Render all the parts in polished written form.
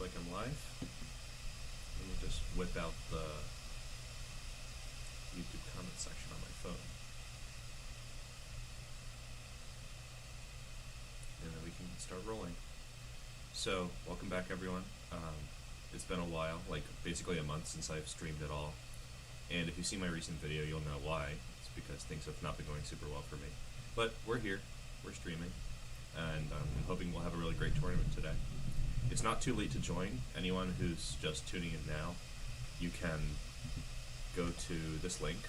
like I'm live. Let me just whip out the YouTube comment section on my phone. And then we can start rolling. So, welcome back everyone. It's been a while, like basically a month since I've streamed at all. And if you see my recent video, you'll know why. It's because things have not been going super well for me. But we're here, we're streaming, and I'm hoping we'll have a really great tournament today. It's not too late to join. Anyone who's just tuning in now, you can go to this link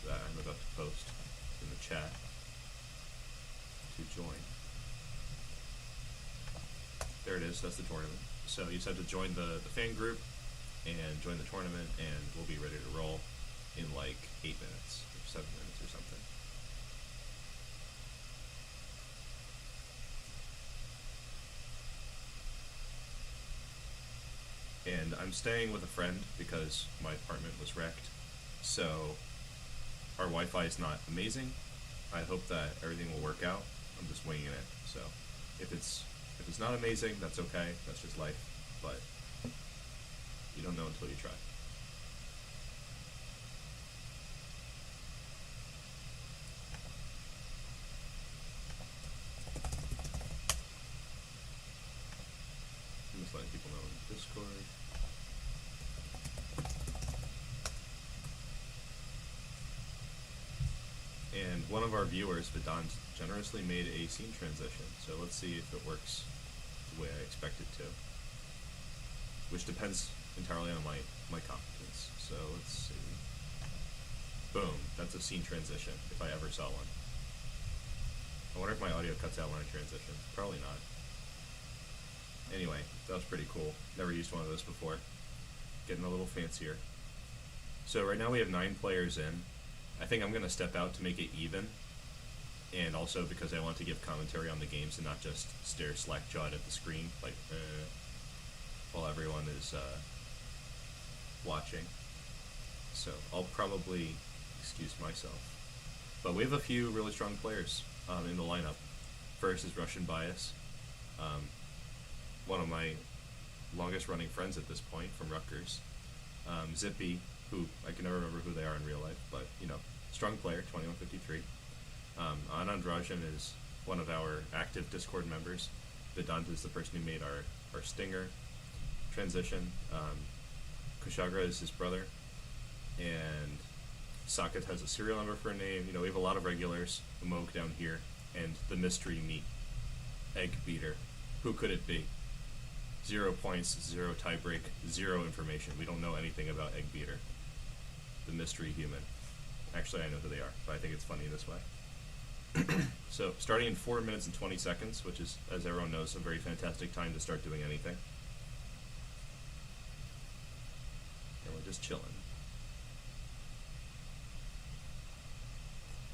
that I'm about to post in the chat to join. There it is, that's the tournament. So you just have to join the fan group and join the tournament, and we'll be ready to roll in like 8 minutes or 7 minutes or something. And I'm staying with a friend because my apartment was wrecked, so our Wi-Fi is not amazing. I hope that everything will work out. I'm just winging it, so if it's not amazing, that's okay. That's just life, but you don't know until you try. I'm just letting people know in Discord. And one of our viewers, Vedant, generously made a scene transition, so let's see if it works the way I expect it to. Which depends entirely on my competence, so let's see. Boom, that's a scene transition, if I ever saw one. I wonder if my audio cuts out when I transition. Probably not. Anyway, that was pretty cool. Never used one of those before. Getting a little fancier. So right now we have 9 players in. I think I'm going to step out to make it even, and also because I want to give commentary on the games and not just stare slack-jawed at the screen, like, while everyone is watching. So I'll probably excuse myself. But we have a few really strong players in the lineup. First is Russian Bias, one of my longest-running friends at this point from Rutgers. Zippy, who I can never remember who they are in real life, but, you know, strong player, 2153. Anand Rajan is one of our active Discord members. Vedant is the person who made our Stinger transition. Kushagra is his brother. And Saket has a serial number for a name. You know, we have a lot of regulars. Moog down here. And the mystery meat. Egg Beater. Who could it be? 0 points, 0 tiebreak, 0 information. We don't know anything about Egg Beater. The mystery human. Actually, I know who they are, but I think it's funny this way. So, starting in 4 minutes and 20 seconds, which is, as everyone knows, a very fantastic time to start doing anything. And we're just chilling.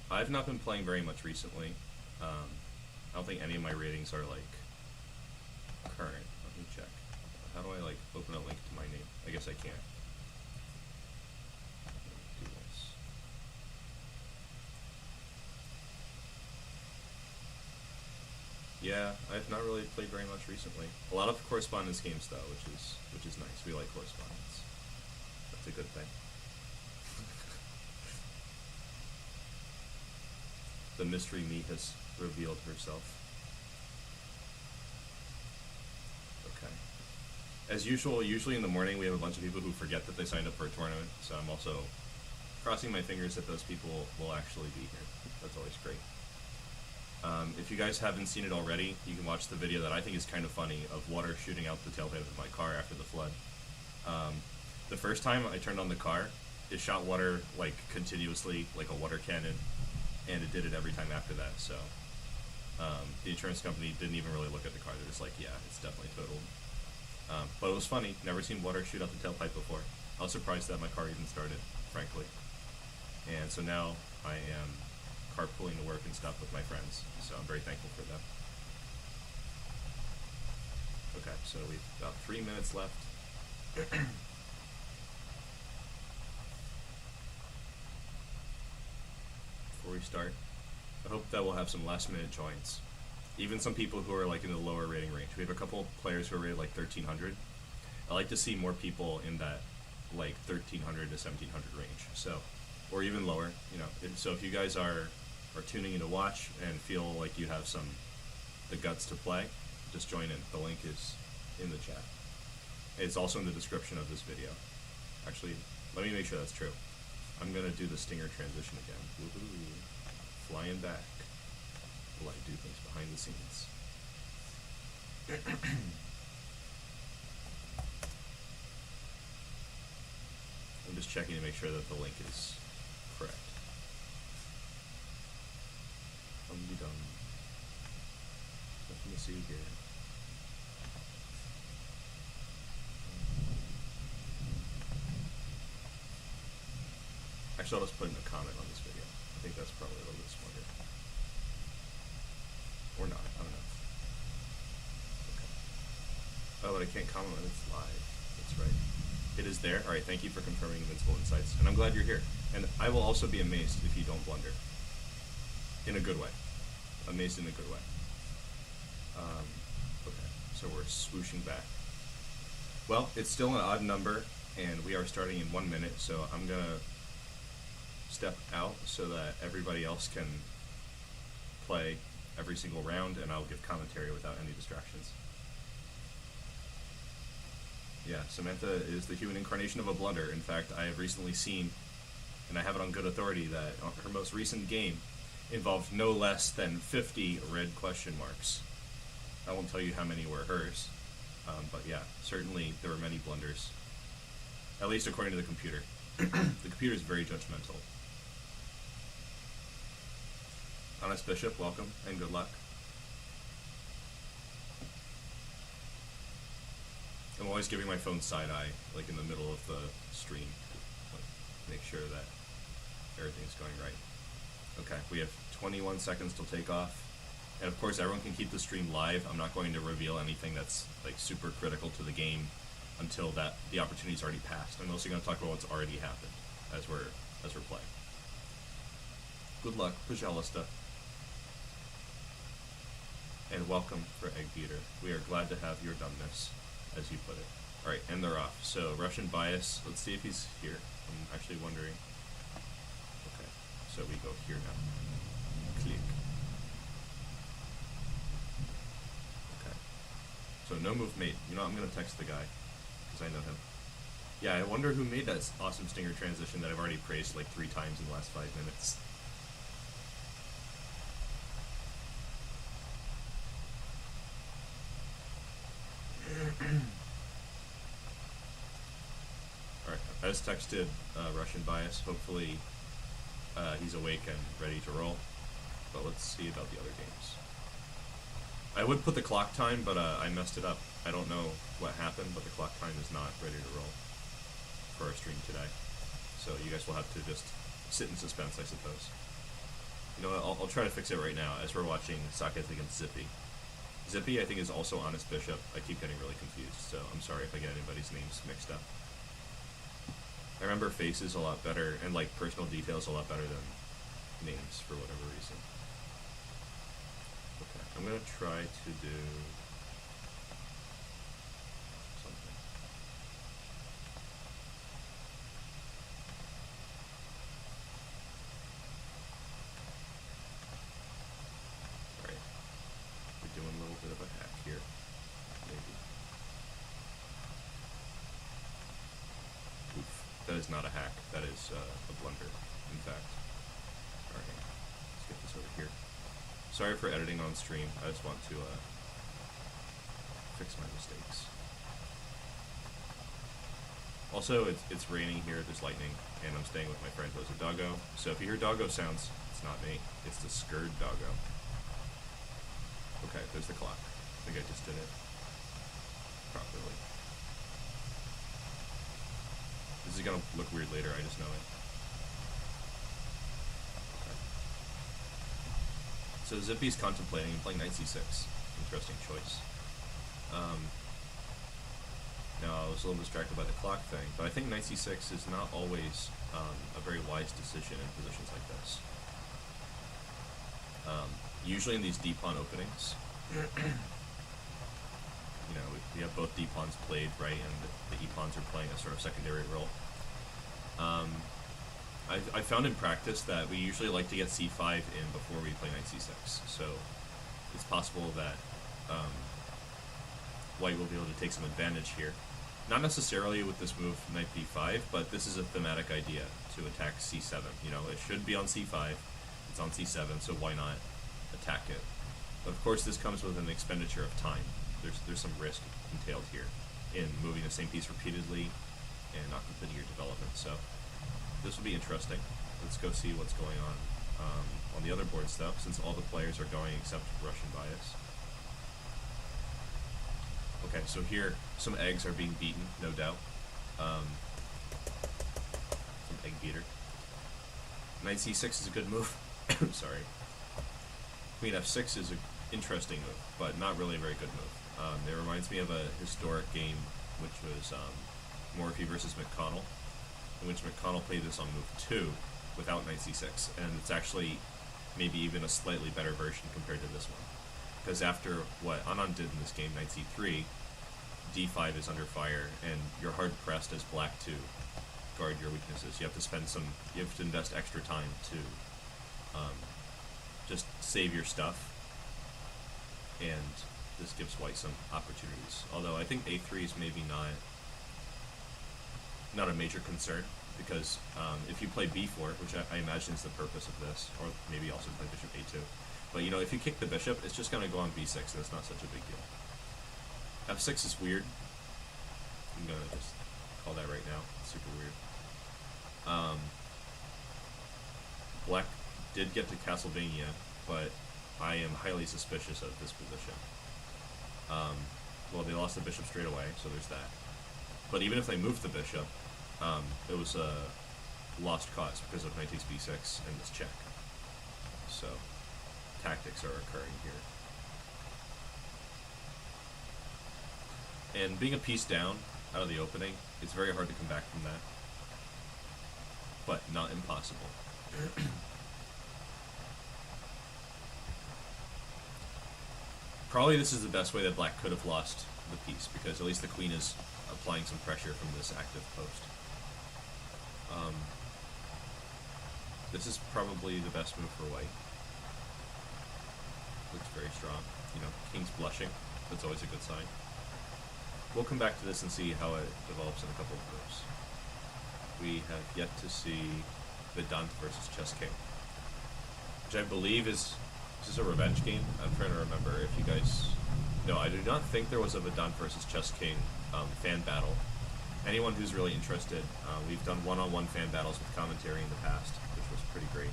I've not been playing very much recently. I don't think any of my ratings are, like, current. Let me check. How do I, like, open a link to my name? I guess I can't. Do this. Yeah, I've not really played very much recently. A lot of correspondence games, though, which is nice. We like correspondence. That's a good thing. The mystery meat has revealed herself. Okay. As usual, usually in the morning we have a bunch of people who forget that they signed up for a tournament, so I'm also crossing my fingers that those people will actually be here. That's always great. If you guys haven't seen it already, you can watch the video that I think is kind of funny of water shooting out the tailpipe of my car after the flood. The first time I turned on the car, it shot water like continuously, like a water cannon, and it did it every time after that, so the insurance company didn't even really look at the car. They're just like, yeah, it's definitely totaled. But it was funny. Never seen water shoot out the tailpipe before. I was surprised that my car even started, frankly. And so now I am carpooling to work and stuff with my friends, so I'm very thankful for them. Okay, so we've got 3 minutes left. Before we start, I hope that we'll have some last minute joins. Even some people who are like in the lower rating range. We have a couple players who are rated like 1300. I like to see more people in that like 1300 to 1700 range. So, or even lower. You know, so if you guys are tuning in to watch and feel like you have the guts to play, just join in. The link is in the chat. It's also in the description of this video. Actually, let me make sure that's true. I'm gonna do the stinger transition again. Woohoo. Flying back while I do things behind the scenes. I'm just checking to make sure that the link is correct. Dum-de-dum. Nothing to see here. Actually, I'll just put in a comment on this video. I think that's probably a little bit smarter. Or not, I don't know. Okay. Oh, but I can't comment when it's live. That's right. It is there. Alright, thank you for confirming Invincible Insights. And I'm glad you're here. And I will also be amazed if you don't blunder. In a good way. Amazed in a good way. Okay, so we're swooshing back. Well, it's still an odd number, and we are starting in 1 minute, so I'm gonna step out so that everybody else can play every single round, and I'll give commentary without any distractions. Yeah, Samantha is the human incarnation of a blunder. In fact, I have recently seen, and I have it on good authority, that her most recent game involved no less than 50 red question marks. I won't tell you how many were hers, but yeah, certainly there were many blunders. At least according to the computer. The computer is very judgmental. Honest Bishop, welcome and good luck. I'm always giving my phone side-eye, like in the middle of the stream, to make sure that everything's going right. Okay, we have 21 seconds till takeoff. And of course, everyone can keep the stream live. I'm not going to reveal anything that's like super critical to the game until the opportunity's already passed. I'm mostly going to talk about what's already happened as we're playing. Good luck, Pajalista. And welcome for Egg Beater. We are glad to have your dumbness, as you put it. Alright, and they're off. So, Russian Bias, let's see if he's here. I'm actually wondering. Okay, so we go here now. Click. Okay. So, no move made. You know, I'm going to text the guy, because I know him. Yeah, I wonder who made that awesome stinger transition that I've already praised like 3 times in the last 5 minutes. Alright, I just texted Russian Bias. Hopefully he's awake and ready to roll. But let's see about the other games. I would put the clock time, but I messed it up. I don't know what happened, but the clock time is not ready to roll for our stream today. So you guys will have to just sit in suspense, I suppose. You know what, I'll try to fix it right now as we're watching Saketh against Zippy. Zippy, I think, is also Honest Bishop. I keep getting really confused, so I'm sorry if I get anybody's names mixed up. I remember faces a lot better, and like personal details a lot better than names for whatever reason. Okay, I'm gonna try to do something. Alright. We're doing a little bit of a hack here. Maybe. Oof. That is not a hack. That is a blunder, in fact. Alright. Let's get this over here. Sorry for editing on stream. I just want to fix my mistakes. Also, it's raining here. There's lightning, and I'm staying with my friend Lizard Doggo. So if you hear doggo sounds, it's not me. It's the scared doggo. Okay, there's the clock. I think I just did it properly. This is gonna look weird later, I just know it. Okay. So Zippy's contemplating playing knight c6. Interesting choice. Now, I was a little distracted by the clock thing, but I think knight c6 is not always a very wise decision in positions like this. Usually in these deep pawn openings, you know, We have both d-pawns played, right, and the e-pawns are playing a sort of secondary role. I found in practice that we usually like to get c5 in before we play knight c6, so it's possible that white will be able to take some advantage here. Not necessarily with this move knight b5, but this is a thematic idea to attack c7. You know, it should be on c5, it's on c7, so why not attack it? But of course, this comes with an expenditure of time. There's some risk entailed here in moving the same piece repeatedly and not completing your development. So this will be interesting. Let's go see what's going on the other boards, though, since all the players are going except Russian Bias. Okay, so here some eggs are being beaten, no doubt. Some egg beater. Knight c6 is a good move. Sorry. Queen f6 is an interesting move, but not really a very good move. It reminds me of a historic game, which was Morphy versus McConnell, in which McConnell played this on move 2 without knight c6, and it's actually maybe even a slightly better version compared to this one. Because after what Anand did in this game, knight c3, d5 is under fire, and you're hard pressed as black to guard your weaknesses. You have to invest extra time to just save your stuff, and this gives white some opportunities. Although I think a3 is maybe not a major concern, because if you play b4, which I imagine is the purpose of this, or maybe also play bishop a2, but you know, if you kick the bishop, it's just going to go on b6, and it's not such a big deal. f6 is weird. I'm going to just call that right now. It's super weird. Black did get to Castlevania, but I am highly suspicious of this position. Well, they lost the bishop straight away, so there's that. But even if they moved the bishop, it was a lost cause because of knight takes b6 and this check. So tactics are occurring here. And being a piece down out of the opening, it's very hard to come back from that. But not impossible. Probably this is the best way that black could have lost the piece, because at least the queen is applying some pressure from this active post. This is probably the best move for white. Looks very strong. You know, king's blushing. That's always a good sign. We'll come back to this and see how it develops in a couple of moves. We have yet to see Vedant versus Chess King, which I believe is this a revenge game? I'm trying to remember if you guys... No, I do not think there was a Vedant versus Chess King fan battle. Anyone who's really interested, we've done one-on-one fan battles with commentary in the past, which was pretty great.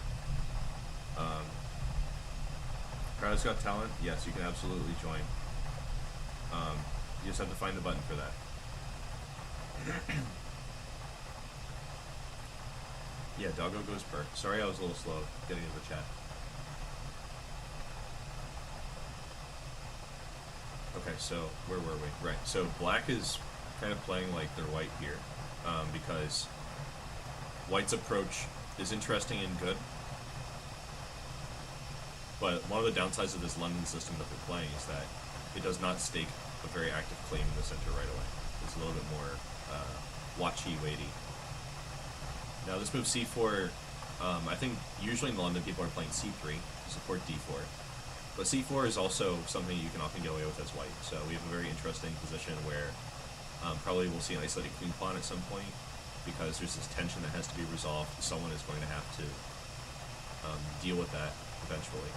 Crowd's Got Talent? Yes, you can absolutely join. You just have to find the button for that. Yeah, doggo goes per. Sorry I was a little slow getting into the chat. Okay, so where were we? Right, so black is kind of playing like they're white here, because white's approach is interesting and good, but one of the downsides of this London system that we're playing is that it does not stake a very active claim in the center right away. It's a little bit more watchy, waity. Now this move c4, I think usually in London people are playing c3 to support d4. But c4 is also something you can often get away with as white. So we have a very interesting position where probably we'll see an isolated queen pawn at some point, because there's this tension that has to be resolved. Someone is going to have to deal with that eventually.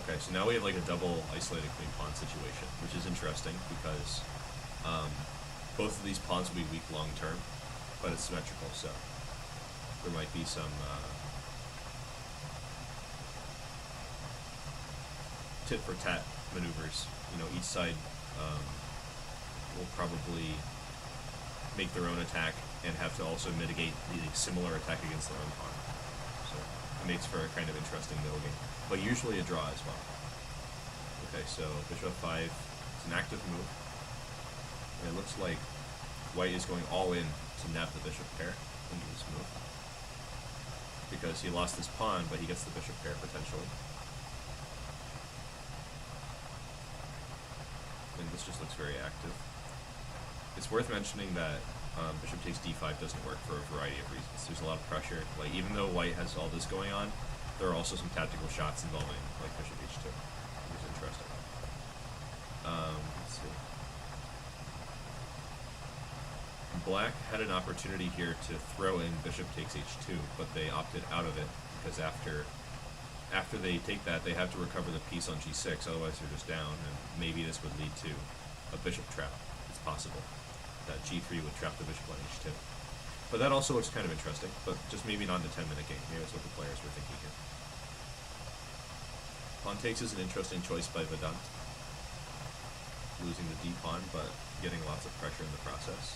Okay, so now we have like a double isolated queen pawn situation, which is interesting because both of these pawns will be weak long term, but it's symmetrical, so there might be some tit for tat maneuvers. You know, each side will probably make their own attack and have to also mitigate the similar attack against their own pawn. So it makes for a kind of interesting middle game, but usually a draw as well. Okay, so bishop 5 is an active move. And it looks like white is going all in to nab the bishop pair into this move, because he lost his pawn, but he gets the bishop pair potentially. this just looks very active. It's worth mentioning that bishop takes d5 doesn't work for a variety of reasons. There's a lot of pressure. Like, even though white has all this going on, there are also some tactical shots involving, like, bishop h2, which is interesting. Let's see. Black had an opportunity here to throw in bishop takes h2, but they opted out of it, because after they take that, they have to recover the piece on g6, otherwise they're just down, and maybe this would lead to a bishop trap. It's possible that g3 would trap the bishop on h2. But that also looks kind of interesting, but just maybe not in a 10-minute game. Maybe that's what the players were thinking here. Pawn takes is an interesting choice by Vedant. Losing the d-pawn, but getting lots of pressure in the process.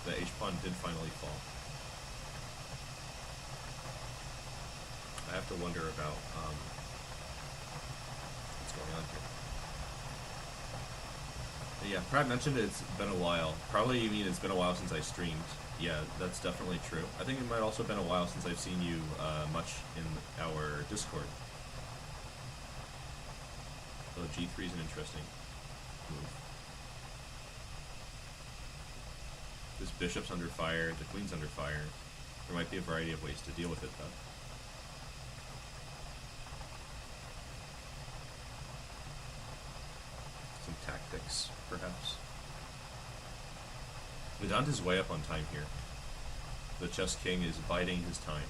The h-pawn did finally fall. I have to wonder about what's going on here. Yeah, Pratt mentioned it's been a while. Probably you mean it's been a while since I streamed. Yeah, that's definitely true. I think it might also have been a while since I've seen you much in our Discord. So g3 is an interesting move. This bishop's under fire, the queen's under fire. There might be a variety of ways to deal with it, though. Some tactics, perhaps. Vedant is way up on time here. The chess king is biding his time.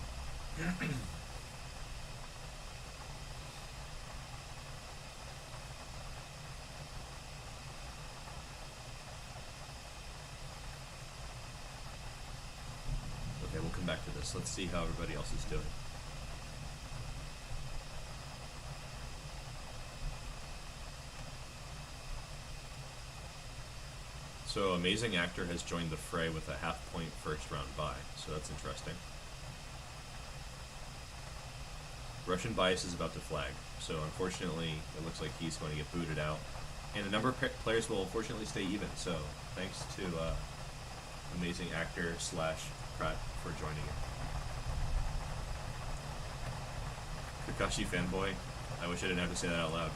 Okay, we'll come back to this. Let's see how everybody else is doing. So Amazing Actor has joined the fray with a half-point first-round bye, so that's interesting. Russian Bias is about to flag, so unfortunately it looks like he's going to get booted out. And a number of players will unfortunately stay even, so thanks to Amazing Actor / Pratt for joining it. Kakashi fanboy, I wish I didn't have to say that out loud.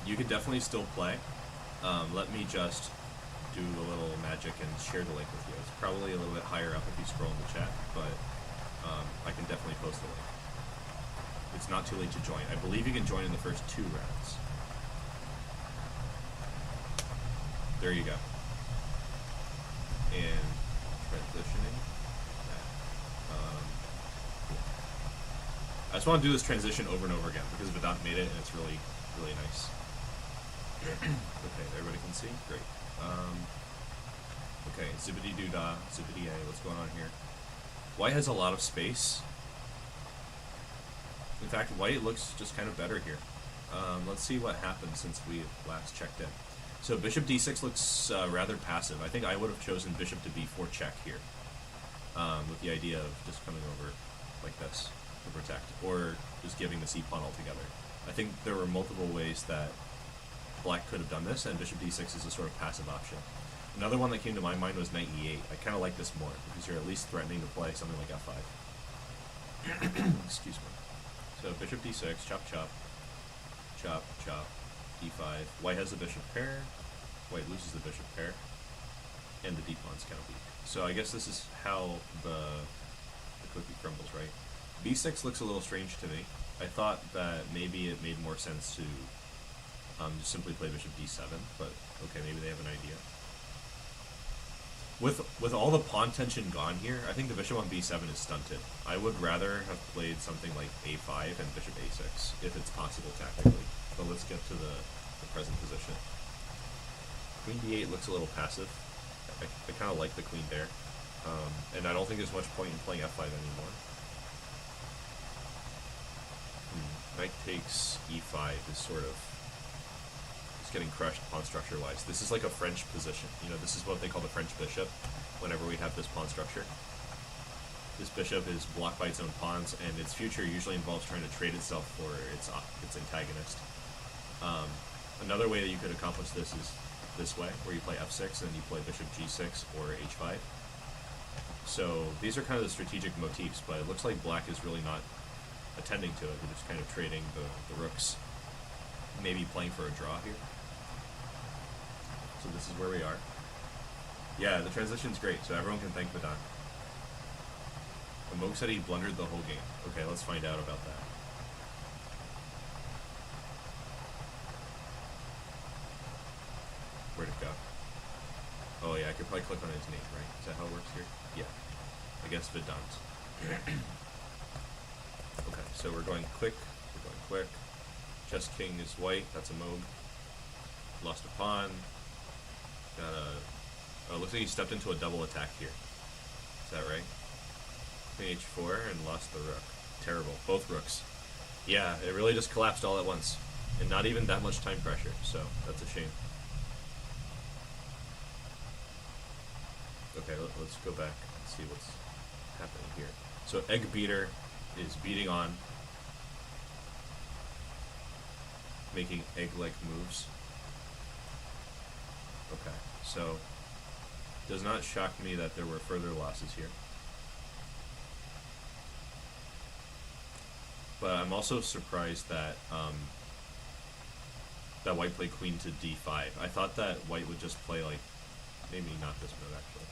You could definitely still play. Let me just do a little magic and share the link with you. It's probably a little bit higher up if you scroll in the chat, but I can definitely post the link. It's not too late to join. I believe you can join in the first 2 rounds. There you go. And transitioning. I just want to do this transition over and over again because Vedant made it and it's really, really nice. Okay, everybody can see? Great. Okay, zippity doo dah, zippity a, what's going on here? White has a lot of space. In fact, white looks just kind of better here. Let's see what happened since we last checked in. So bishop d6 looks rather passive. I think I would have chosen bishop to b4 check here, with the idea of just coming over like this to protect, or just giving the c-pawn altogether. I think there were multiple ways that Black could have done this, and bishop d6 is a sort of passive option. Another one that came to my mind was knight e8. I kind of like this more, because you're at least threatening to play something like f5. Excuse me. So bishop d6, chop chop, chop chop, d5. White has the bishop pair, white loses the bishop pair, and the d-pawn's kind of weak. So I guess this is how the cookie crumbles, right? b6 looks a little strange to me. I thought that maybe it made more sense to just simply play bishop d7, but okay, maybe they have an idea. With all the pawn tension gone here, I think the bishop on b7 is stunted. I would rather have played something like a5 and bishop a6, if it's possible tactically. But let's get to the present position. Queen d8 looks a little passive. I kind of like the queen there. And I don't think there's much point in playing f5 anymore. Knight takes e5 is sort of getting crushed pawn structure wise. This is like a French position. You know, this is what they call the French bishop whenever we have this pawn structure. This bishop is blocked by its own pawns, and its future usually involves trying to trade itself for its antagonist. Another way that you could accomplish this is this way, where you play f6 and you play bishop g6 or h5. So these are kind of the strategic motifs, but it looks like Black is really not attending to it. They're just kind of trading the rooks. maybe playing for a draw here. So this is where we are. Yeah, the transition's great, so everyone can thank Vedant. Moke said he blundered the whole game. Okay, let's find out about that. Where'd it go? Oh yeah, I could probably click on his name, right? Is that how it works here? Yeah. I guess Vedant. Okay, so we're going quick. We're going quick. Chess King is white. That's a Moog. Lost a pawn. Got a... Oh, looks like he stepped into a double attack here. Is that right? Queen h4 and lost the rook. Terrible. Both rooks. Yeah, it really just collapsed all at once. And not even that much time pressure, so that's a shame. Okay, let's go back and see what's happening here. So Egg Beater is beating on, making egg-like moves. Okay, so does not shock me that there were further losses here. But I'm also surprised that that white played queen to d5. I thought that white would just play like, maybe not this move actually.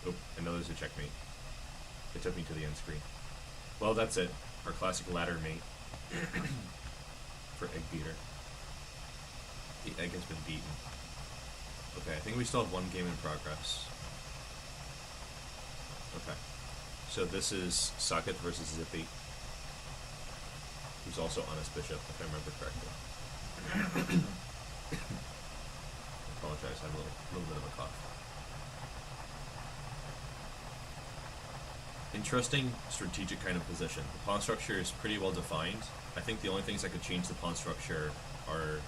Oh, I know there's a checkmate. It took me to the end screen. Well, that's it. Our classic ladder mate for Egg Beater. The egg has been beaten. Okay, I think we still have one game in progress. Okay. So this is Socket versus Zippy, who's also honest bishop, if I remember correctly. I apologize, I have a little bit of a cough. Interesting strategic kind of position. The pawn structure is pretty well defined. I think the only things that could change the pawn structure are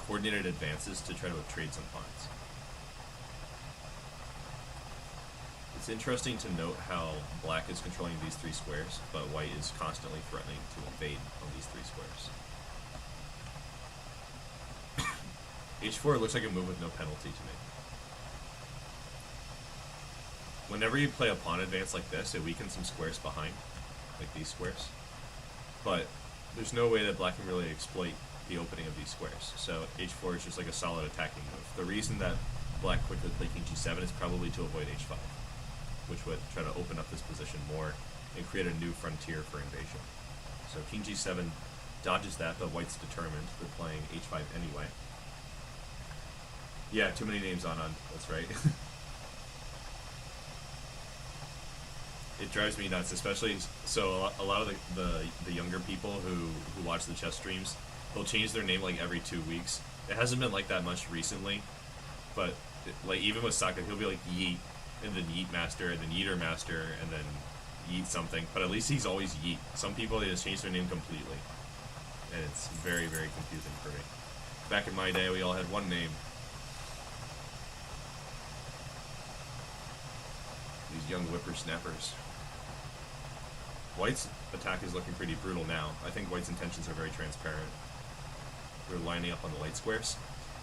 coordinated advances to try to trade some pawns. It's interesting to note how black is controlling these three squares, but white is constantly threatening to invade on these three squares. h4 looks like a move with no penalty to me. Whenever you play a pawn advance like this, it weakens some squares behind, like these squares. But there's no way that black can really exploit the opening of these squares. So h4 is just like a solid attacking move. The reason that black quickly played king g7 is probably to avoid h5, which would try to open up this position more and create a new frontier for invasion. So king g7 dodges that, but white's determined. They're playing h5 anyway. Yeah, too many names on. That's right. It drives me nuts, especially so a lot of the younger people who watch the chess streams, they'll change their name like every 2 weeks. It hasn't been like that much recently, but like even with Socket, he'll be like Yeet, and then Yeet Master, and then Yeeter Master, and then Yeet something. But at least he's always Yeet. Some people, they just change their name completely, and it's very, very confusing for me. Back in my day, we all had one name. These young whippersnappers. White's attack is looking pretty brutal now. I think White's intentions are very transparent. They're lining up on the light squares.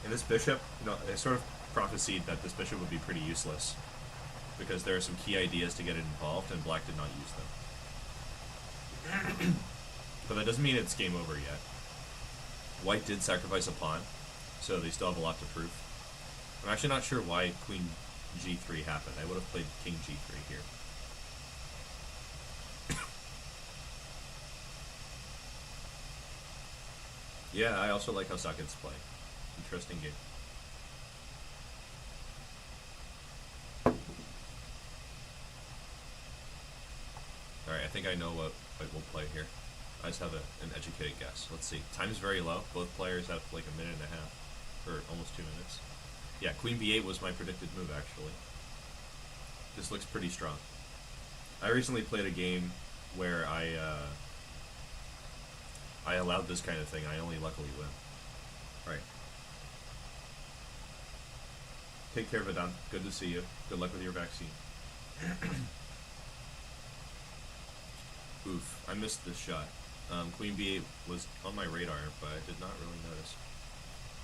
And this bishop, I sort of prophesied that this bishop would be pretty useless, because there are some key ideas to get it involved, and black did not use them. But that doesn't mean it's game over yet. White did sacrifice a pawn, so they still have a lot to prove. I'm actually not sure why queen g3 happened. I would have played king g3 here. Yeah, I also like how Sockets play. Interesting game. Alright, I think I know what White will play here. I just have an educated guess. Let's see. Time's very low. Both players have like a minute and a half, or almost 2 minutes. Yeah, queen b8 was my predicted move, actually. This looks pretty strong. I recently played a game where I allowed this kind of thing. I only luckily win. Alright. Take care, Vedant. Good to see you. Good luck with your vaccine. Oof, I missed this shot. Queen b8 was on my radar, but I did not really notice.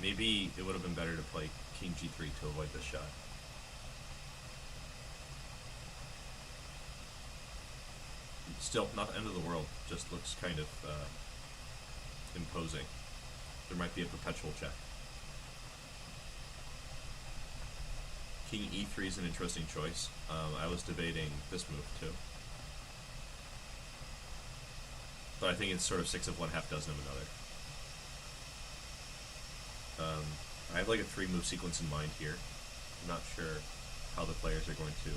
Maybe it would have been better to play king g3 to avoid this shot. Still, not the end of the world. Just looks kind of imposing. There might be a perpetual check. King e3 is an interesting choice. I was debating this move too. But I think it's sort of 6 of one, half dozen of another. I have like a 3-move sequence in mind here. I'm not sure how the players are going to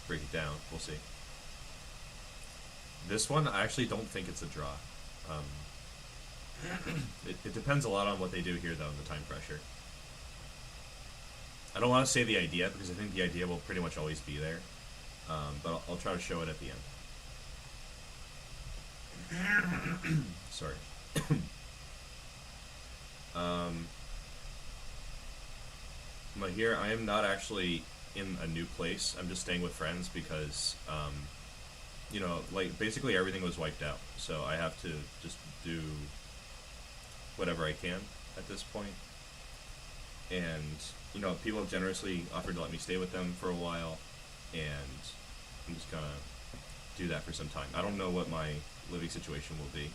break it down. We'll see. This one, I actually don't think it's a draw. It depends a lot on what they do here, though, in the time pressure. I don't want to say the idea, because I think the idea will pretty much always be there. But I'll try to show it at the end. Sorry. But here, I am not actually in a new place. I'm just staying with friends because, you know, like, basically everything was wiped out. So I have to just do whatever I can at this point. And, you know, people have generously offered to let me stay with them for a while, and I'm just gonna do that for some time. I don't know what my living situation will be.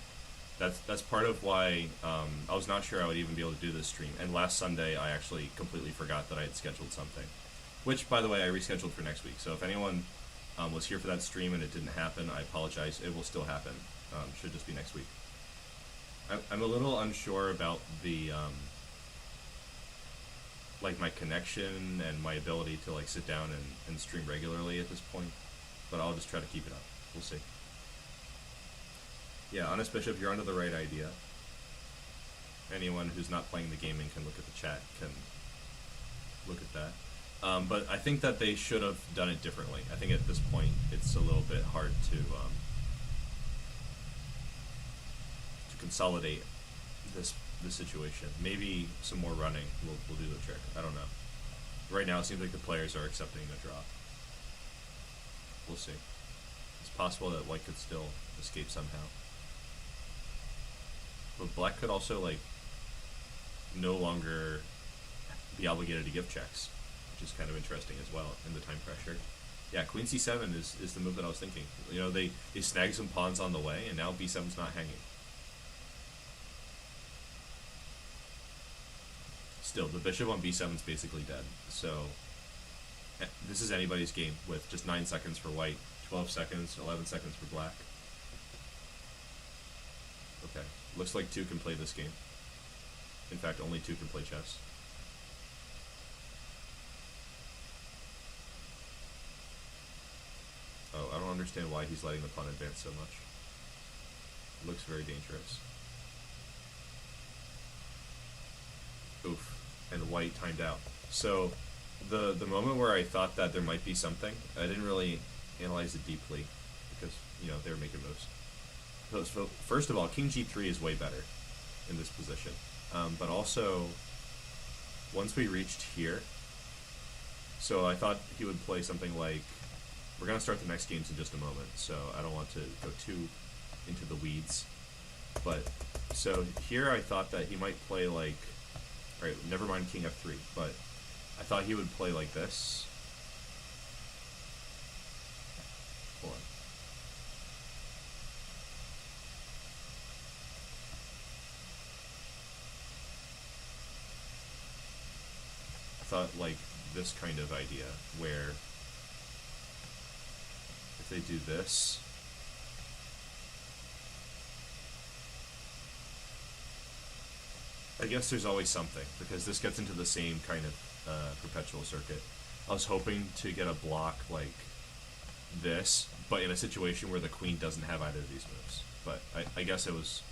That's part of why I was not sure I would even be able to do this stream. And last Sunday, I actually completely forgot that I had scheduled something. Which, by the way, I rescheduled for next week. So if anyone was here for that stream and it didn't happen, I apologize. It will still happen. Should just be next week. I'm a little unsure about the, like, my connection and my ability to, like, sit down and stream regularly at this point. But I'll just try to keep it up. We'll see. Yeah, Honest Bishop, you're onto the right idea. Anyone who's not playing the game and can look at the chat can look at that. But I think that they should have done it differently. I think at this point it's a little bit hard to consolidate this situation. Maybe some more running will do the trick. I don't know. Right now it seems like the players are accepting the draw. We'll see. It's possible that white could still escape somehow. But black could also, like, no longer be obligated to give checks, which is kind of interesting as well in the time pressure. Yeah, queen c7 is the move that I was thinking. You know, they snag some pawns on the way, and now b7's not hanging. Still, the bishop on b7 is basically dead. So this is anybody's game with just 9 seconds for white, 12 seconds, 11 seconds for black. Okay, looks like 2 can play this game. In fact, only 2 can play chess. Oh, I don't understand why he's letting the pawn advance so much. It looks very dangerous. Oof. And white timed out. So the moment where I thought that there might be something, I didn't really analyze it deeply because, you know, they were making moves. So first of all, king g3 is way better in this position. But also, once we reached here, so I thought he would play something like, we're going to start the next games in just a moment, so I don't want to go too into the weeds. But, so here I thought that he might play like, alright, never mind king f3, but I thought he would play like this. Hold on. I thought like this kind of idea, where if they do this, I guess there's always something, because this gets into the same kind of perpetual circuit. I was hoping to get a block like this, but in a situation where the queen doesn't have either of these moves. But I guess it was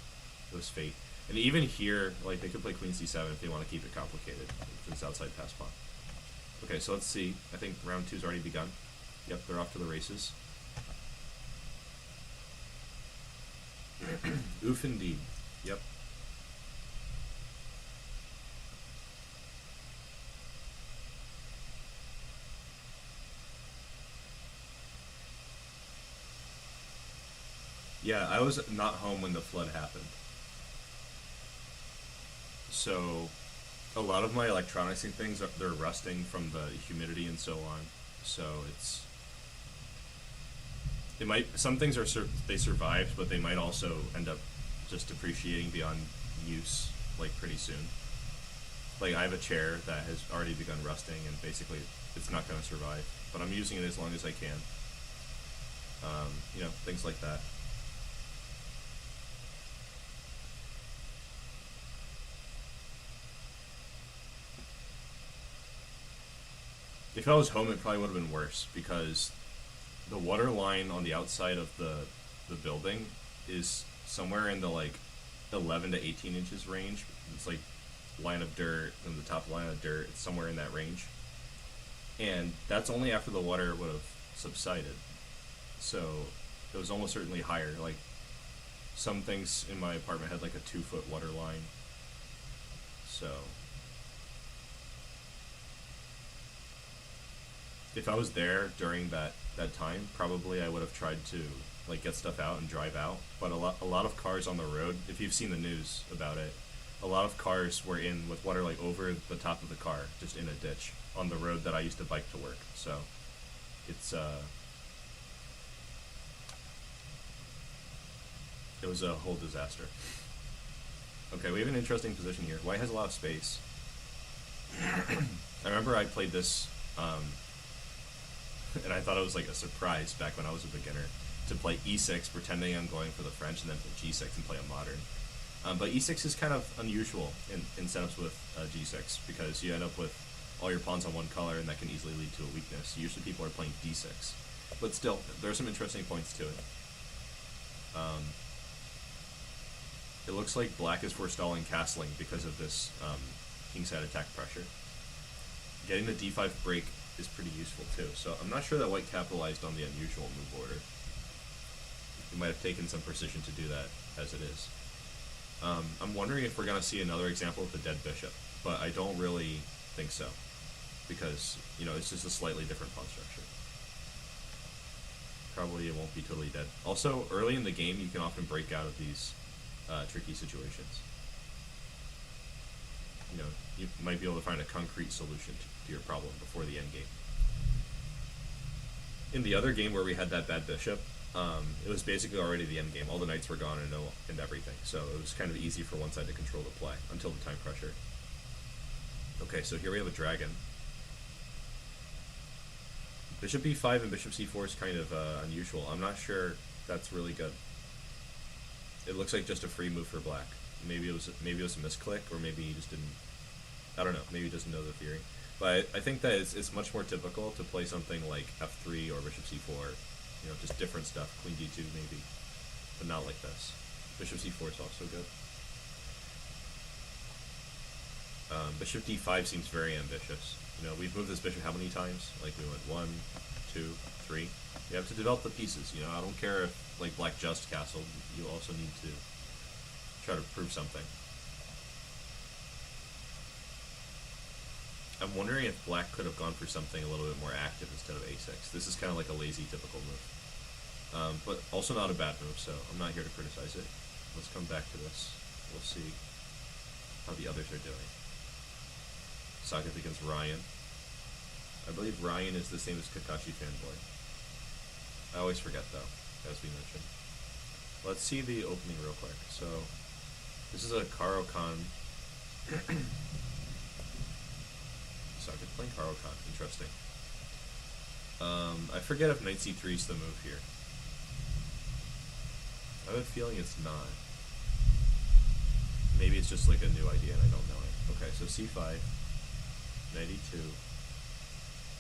fate. And even here, like, they could play queen c7 if they want to keep it complicated, if it's outside pass pawn. Okay, so let's see. I think round 2's already begun. Yep, they're off to the races. Oof indeed. Yep. Yeah, I was not home when the flood happened. So a lot of my electronics and things, they're rusting from the humidity and so on. So It might some things are they survived, but they might also end up just depreciating beyond use like pretty soon. Like I have a chair that has already begun rusting, and basically it's not going to survive. But I'm using it as long as I can. Things like that. If I was home, it probably would have been worse because the water line on the outside of the building is somewhere in the like 11 to 18 inches range. It's like line of dirt and the top line of dirt. It's somewhere in that range, and that's only after the water would have subsided. So it was almost certainly higher. Like some things in my apartment had like a 2 foot water line. So if I was there during that time, probably I would have tried to like get stuff out and drive out. But a lot of cars on the road, if you've seen the news about it, a lot of cars were in with water like over the top of the car, just in a ditch on the road that I used to bike to work. So it's it was a whole disaster. Okay, we have an interesting position here. White has a lot of space. I remember I played this, and I thought it was like a surprise back when I was a beginner to play e6, pretending I'm going for the French, and then play g6 and play a modern. But e6 is kind of unusual in setups with g6 because you end up with all your pawns on one color, and that can easily lead to a weakness. Usually people are playing d6. But still, there are some interesting points to it. It looks like black is forestalling castling because of this kingside attack pressure. Getting the d5 break is pretty useful too, so I'm not sure that white capitalized on the unusual move order. He might have taken some precision to do that as it is. I'm wondering if we're going to see another example of the dead bishop, but I don't really think so, because, it's just a slightly different pawn structure. Probably it won't be totally dead. Also, early in the game, you can often break out of these tricky situations. You might be able to find a concrete solution to your problem before the end game. In the other game where we had that bad bishop, it was basically already the end game. All the knights were gone and everything, so it was kind of easy for one side to control the play until the time pressure. Okay, so here we have a dragon. Bishop b5 and bishop c4 is kind of unusual. I'm not sure that's really good. It looks like just a free move for black. Maybe it was a misclick, or maybe he just didn't. I don't know. Maybe he doesn't know the theory. But I think that it's much more typical to play something like f3 or bishop c4. Just different stuff. Queen d2 maybe, but not like this. Bishop c4 is also good. Bishop d5 seems very ambitious. We've moved this bishop how many times? Like we went 1, 2, 3. You have to develop the pieces. I don't care if like black just castled. You also need to try to prove something. I'm wondering if black could have gone for something a little bit more active instead of a6. This is kind of like a lazy, typical move. But also not a bad move, so I'm not here to criticize it. Let's come back to this. We'll see how the others are doing. Sagat against Ryan. I believe Ryan is the same as Kakashi Fanboy. I always forget, though, as we mentioned. Let's see the opening real quick. So, this is a Caro-Kann. Sagat playing Caro-Kann. Interesting. I forget if knight c3 is the move here. I have a feeling it's not. Maybe it's just like a new idea and I don't know it. Okay, so c5, knight e2.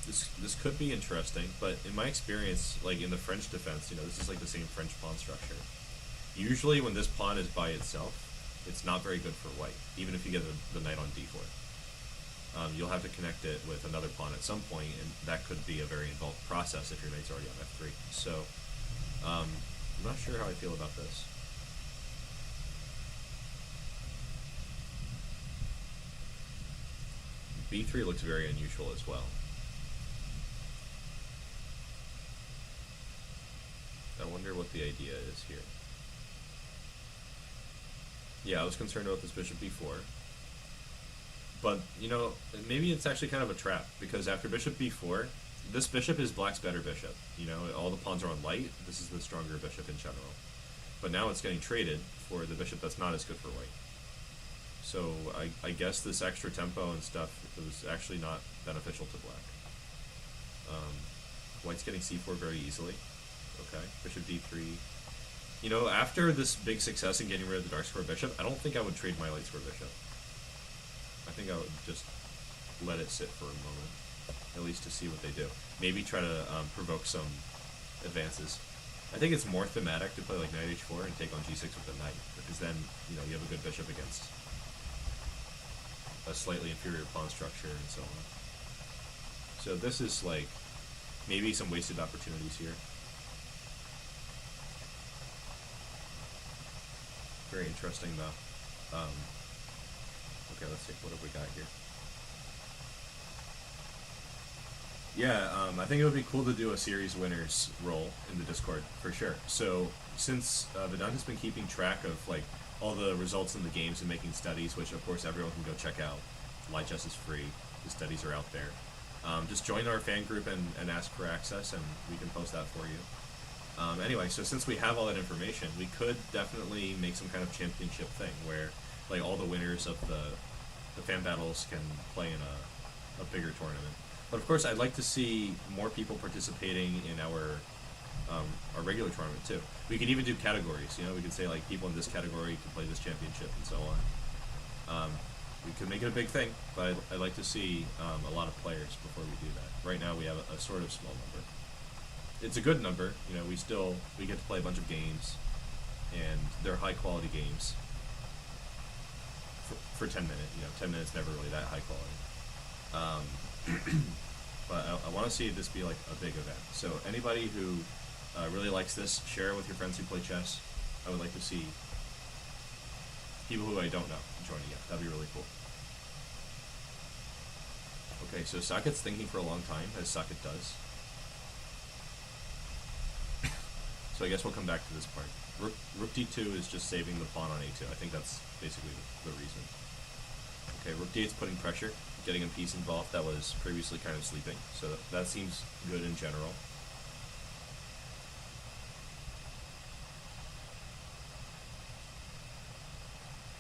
This could be interesting, but in my experience, like in the French defense, this is like the same French pawn structure. Usually when this pawn is by itself, it's not very good for white, even if you get the knight on d4. You'll have to connect it with another pawn at some point, and that could be a very involved process if your knight's already on f3. So, I'm not sure how I feel about this. b3 looks very unusual as well. I wonder what the idea is here. Yeah, I was concerned about this bishop b4. But, maybe it's actually kind of a trap, because after bishop b4, this bishop is black's better bishop. You know, all the pawns are on light. This is the stronger bishop in general. But now it's getting traded for the bishop that's not as good for white. So I guess this extra tempo and stuff was actually not beneficial to black. White's getting c4 very easily. Okay, bishop d3. You know, after this big success in getting rid of the dark square bishop, I don't think I would trade my light square bishop. I think I would just let it sit for a moment, at least to see what they do. Maybe try to provoke some advances. I think it's more thematic to play like knight h4 and take on g6 with the knight, because then, you know, you have a good bishop against a slightly inferior pawn structure and so on. So this is like maybe some wasted opportunities here. Very interesting though. Okay, let's see, what have we got here? Yeah, I think it would be cool to do a series winners roll in the Discord, for sure. So, since Vedanta's been keeping track of, like, all the results in the games and making studies, which, of course, everyone can go check out. Lichess is free. The studies are out there. Just join our fan group and ask for access, and we can post that for you. Anyway, so since we have all that information, we could definitely make some kind of championship thing, where, like, all the winners of the fan battles can play in a bigger tournament. But of course, I'd like to see more people participating in our regular tournament too. We could even do categories. You know, we could say like people in this category can play this championship and so on. We could make it a big thing, but I'd like to see a lot of players before we do that. Right now, we have a sort of small number. It's a good number. You know, we get to play a bunch of games, and they're high quality games. For 10 minutes, you know, 10 minutes never really that high quality. But I want to see this be like a big event. So anybody who really likes this, share it with your friends who play chess. I would like to see people who I don't know joining it. That'd be really cool. Okay, so Saket's thinking for a long time, as Saket does. So I guess we'll come back to this part. Rook d2 is just saving the pawn on a2. I think that's basically the reason. Okay, rook d8's putting pressure, getting a piece involved that was previously kind of sleeping. So that seems good in general.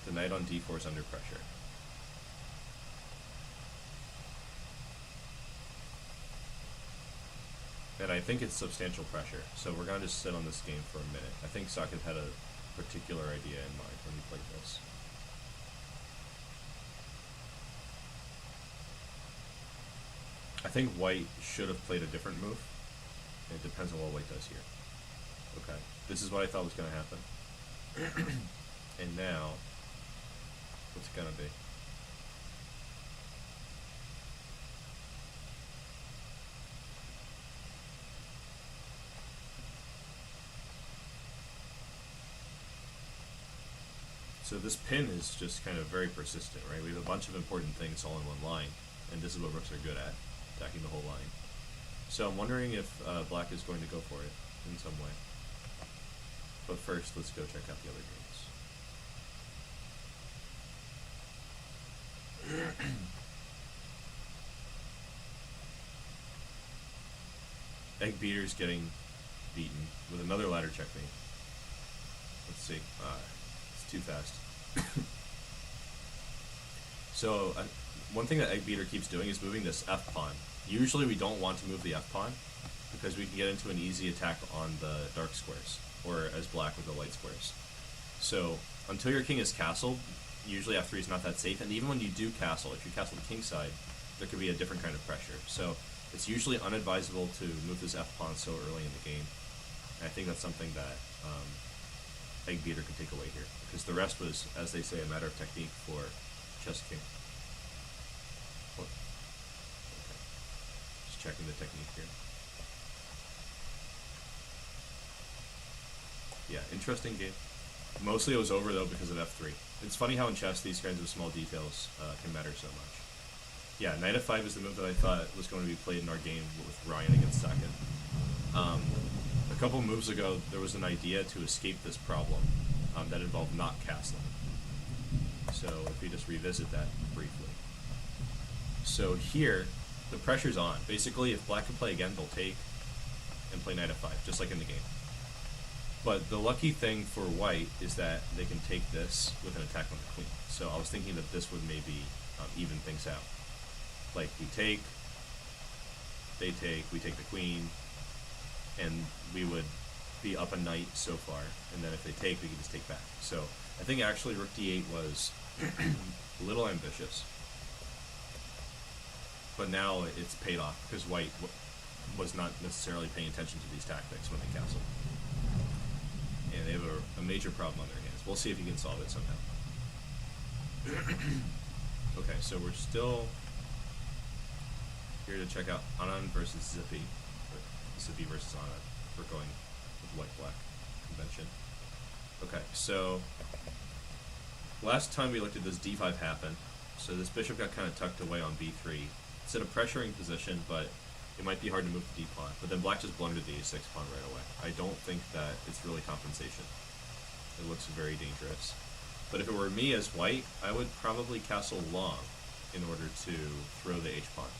The knight on d4 is under pressure. And I think it's substantial pressure, so we're going to just sit on this game for a minute. I think Saket had a particular idea in mind when he played this. I think white should have played a different move. It depends on what white does here. Okay, this is what I thought was going to happen. And now, what's it going to be? So this pin is just kind of very persistent, right? We have a bunch of important things all in one line, and this is what rooks are good at, attacking the whole line. So I'm wondering if black is going to go for it in some way. But first, let's go check out the other games. Egg Beater's getting beaten with another ladder checkmate. Let's see. It's too fast. So, one thing that Egg Beater keeps doing is moving this f-pawn. Usually we don't want to move the f-pawn, because we can get into an easy attack on the dark squares, or as black with the light squares. So, until your king is castled, usually f3 is not that safe, and even when you do castle, if you castle the king side, there could be a different kind of pressure. So, it's usually unadvisable to move this f-pawn so early in the game. And I think that's something that Egg Beater can take away here, because the rest was, as they say, a matter of technique for Chess King. What? Okay. Just checking the technique here. Yeah, interesting game. Mostly it was over, though, because of f3. It's funny how in chess these kinds of small details can matter so much. Yeah, knight f5 is the move that I thought was going to be played in our game with Ryan against Saket. A couple moves ago, there was an idea to escape this problem that involved not castling. So if we just revisit that briefly. So here, the pressure's on. Basically, if black can play again, they'll take and play knight f5, just like in the game. But the lucky thing for white is that they can take this with an attack on the queen. So I was thinking that this would maybe even things out. Like, we take, they take, we take the queen, and we would be up a knight so far, and then if they take, we can just take back. So I think actually rook d8 was a little ambitious, but now it's paid off because white was not necessarily paying attention to these tactics when they castled, and they have a major problem on their hands. We'll see if he can solve it somehow. Okay, so we're still here to check out Anand versus Zippy. Zippy versus Anand. We're going with white-black convention. Okay, so last time we looked at this, d5 happened. So this bishop got kind of tucked away on b3. It's in a pressuring position, but it might be hard to move the d-pawn. But then black just blundered the a6 pawn right away. I don't think that it's really compensation. It looks very dangerous. But if it were me as white, I would probably castle long in order to throw the h-pawn.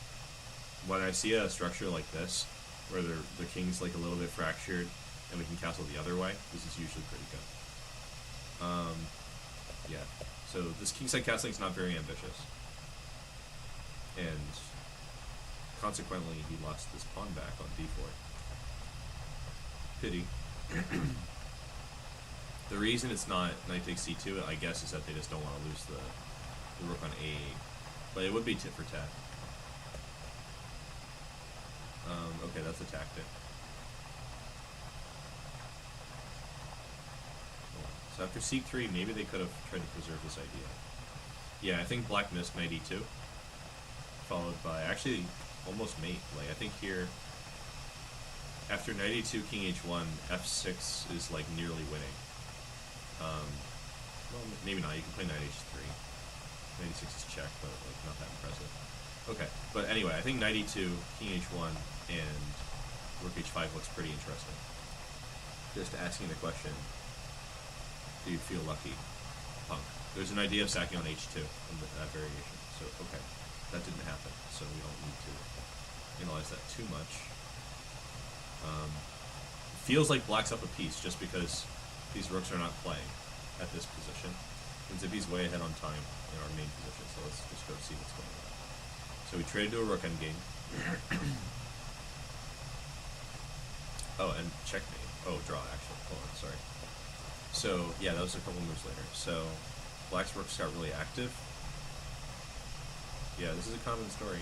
When I see a structure like this, where the king's like a little bit fractured, and we can castle the other way, this is usually pretty good. Yeah, so this kingside castling is not very ambitious. And consequently, he lost this pawn back on d4. Pity. The reason it's not knight takes c2, I guess, is that they just don't want to lose the rook on a8. But it would be tit for tat. Okay, that's a tactic. So after c3, maybe they could have tried to preserve this idea. Yeah, I think black missed knight e2, followed by, actually, almost mate. Like, I think here, after knight e2, king h1, f6 is, like, nearly winning. Well, maybe not. You can play knight h3. Knight e6 is check, but, like, not that impressive. Okay, but anyway, I think knight e2, king h1, and rook h5 looks pretty interesting. Just asking the question, do you feel lucky, punk? There's an idea of sacking on h2 in that variation, so okay, that didn't happen, so we don't need to analyze that too much. Feels like black's up a piece just because these rooks are not playing at this position, and Zippy's way ahead on time in our main position, so let's just go see what's going on. So we traded to a rook endgame. Oh, and checkmate. Oh, draw, actually. Hold on, sorry. So, yeah, that was a couple moves later. So, black's rooks got really active. Yeah, this is a common story.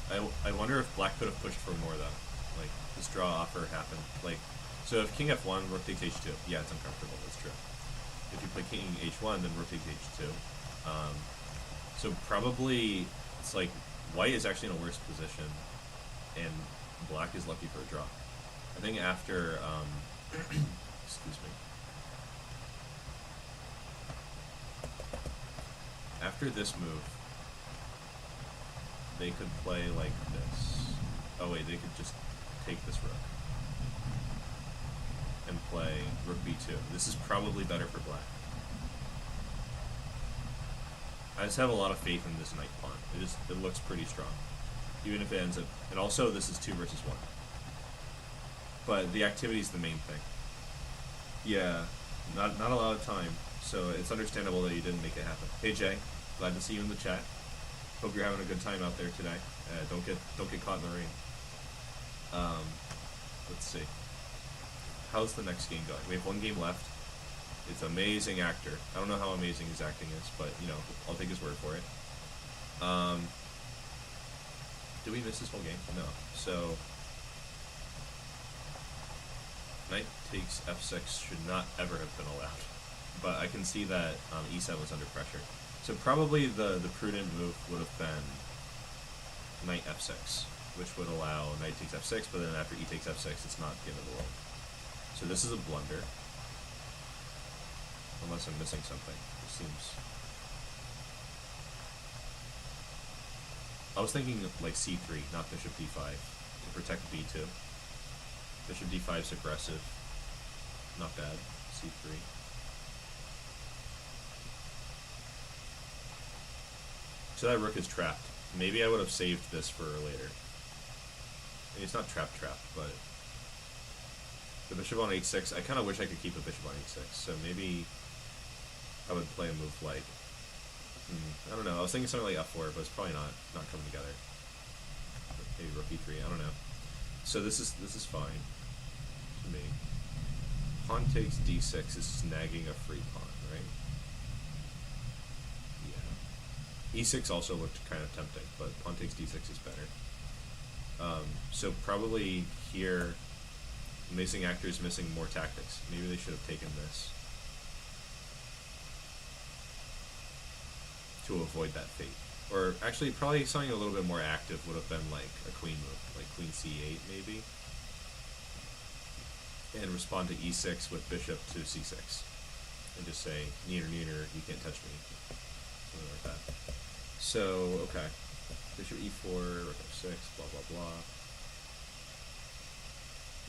I wonder if black could have pushed for more, though. Like, this draw offer happened. Like, so if king f1, rook takes h2. Yeah, it's uncomfortable, that's true. If you play king h1, then rook takes h2. So probably, it's like, white is actually in a worse position, and black is lucky for a draw. I think after, excuse me. After this move, they could play like this. Oh wait, they could just take this rook and play rook b2. This is probably better for black. I just have a lot of faith in this knight pawn. It looks pretty strong, even if it ends up. And also, this is 2 versus 1. But the activity is the main thing. Yeah, not a lot of time, so it's understandable that you didn't make it happen. Hey Jay, glad to see you in the chat. Hope you're having a good time out there today. Don't get caught in the rain. Let's see. How's the next game going? We have 1 game left. It's amazing actor. I don't know how amazing his acting is, but you know, I'll take his word for it. Did we miss this whole game? No. So knight takes f6 should not ever have been allowed, but I can see that e7 was under pressure. So probably the prudent move would have been knight f6, which would allow knight takes f6, but then after e takes f6, it's not the end of the world. So this is a blunder, unless I'm missing something. It seems. I was thinking like c3, not bishop d5, to protect b2. Bishop d5 is aggressive. Not bad. c3. So that rook is trapped. Maybe I would have saved this for later. I mean, it's not trap, but the bishop on h6. I kind of wish I could keep the bishop on h6. So maybe I would play a move like, I don't know. I was thinking something like f4, but it's probably not coming together. Maybe rook e3. I don't know. So this is fine to me. Pawn takes d6 is snagging a free pawn, right? Yeah. e6 also looked kind of tempting, but pawn takes d6 is better. So probably here, Amazing Actor is missing more tactics. Maybe they should have taken this to avoid that fate. Or actually, probably something a little bit more active would have been like a queen move, like queen c8 maybe, and respond to e6 with bishop to c6, and just say, neener, neener, you can't touch me, something like that. So, okay, bishop e4, rook f6, blah blah blah.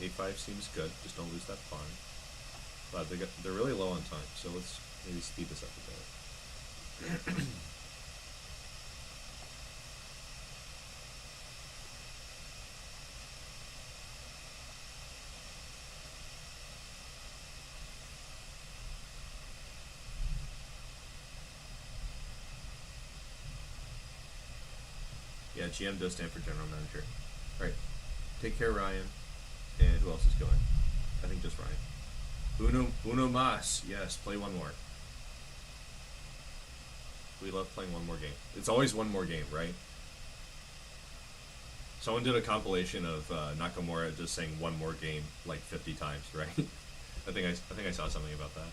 a5 seems good, just don't lose that pawn. But they're really low on time, so let's maybe speed this up a bit. Yeah, GM does stand for General Manager. Alright, take care, Ryan. And who else is going? I think just Ryan. Uno mas. Yes, play one more. We love playing one more game. It's always one more game, right? Someone did a compilation of Nakamura just saying one more game like 50 times, right? I think I saw something about that.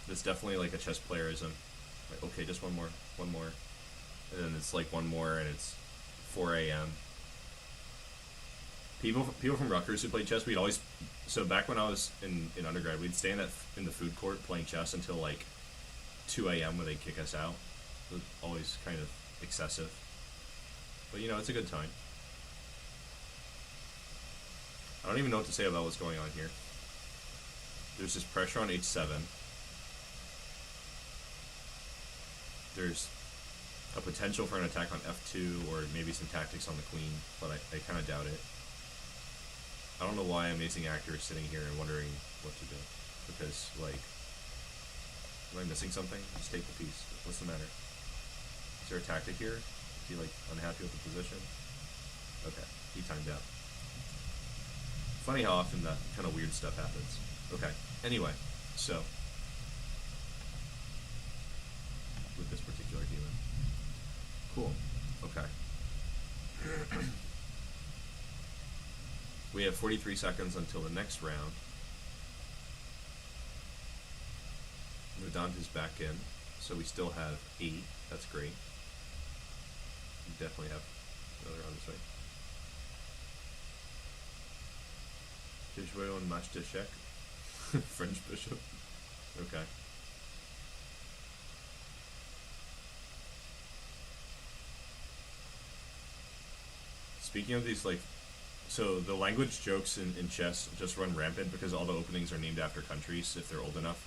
It's definitely like a chess playerism. Like, okay, just one more. And then it's like one more, and it's 4 a.m. People from Rutgers who played chess, we'd always... So back when I was in undergrad, we'd stay in the food court playing chess until like 2 a.m. when they'd kick us out. It was always kind of excessive. But, you know, it's a good time. I don't even know what to say about what's going on here. There's this pressure on h7. There's a potential for an attack on f2, or maybe some tactics on the queen, but I kind of doubt it. I don't know why Amazing Actor is sitting here and wondering what to do. Because, like, am I missing something? Just take the piece. What's the matter? Is there a tactic here? Is he, like, unhappy with the position? Okay, he timed out. Funny how often that kind of weird stuff happens. Okay, anyway, so with this particular human. Cool. Okay. We have 43 seconds until the next round. Vedant is back in, so we still have 8. That's great. We definitely have another round this way. J'ai joué un match d'échecs. French bishop. Okay. Speaking of these, like, so the language jokes in chess just run rampant because all the openings are named after countries if they're old enough.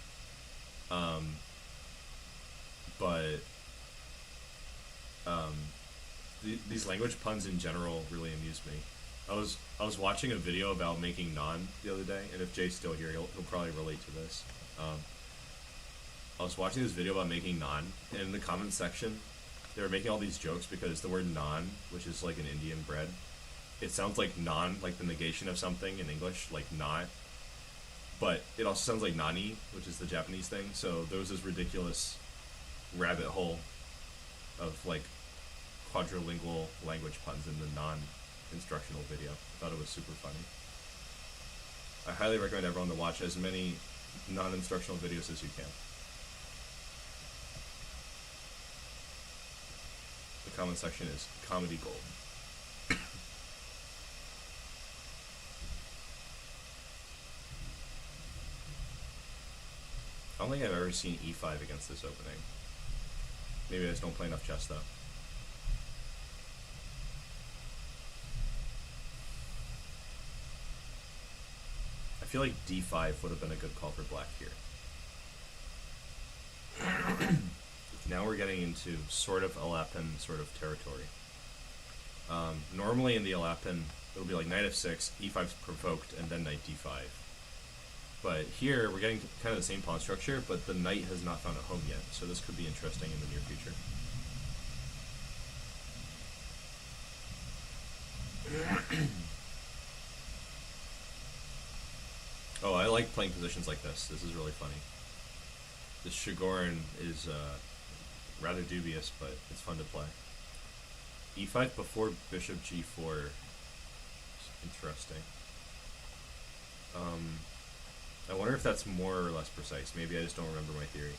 These language puns in general really amuse me. I was watching a video about making naan the other day, and if Jay's still here, he'll probably relate to this. I was watching this video about making naan, and in the comment section, they were making all these jokes because the word naan, which is like an Indian bread, it sounds like non, like the negation of something in English, like not. But it also sounds like nani, which is the Japanese thing. So there was this ridiculous rabbit hole of like quadrilingual language puns in the non-instructional video. I thought it was super funny. I highly recommend everyone to watch as many non-instructional videos as you can. The comment section is comedy gold. I don't think I've ever seen e5 against this opening. Maybe I just don't play enough chess though. I feel like d5 would have been a good call for black here. With now we're getting into sort of Alapin sort of territory. Normally in the Alapin, it'll be like knight f6, e5's provoked, and then knight d5. But here, we're getting kind of the same pawn structure, but the knight has not found a home yet, so this could be interesting in the near future. Oh, I like playing positions like this. This is really funny. This Shigorin is rather dubious, but it's fun to play. e5 before bishop g4. Interesting. I wonder if that's more or less precise. Maybe I just don't remember my theory.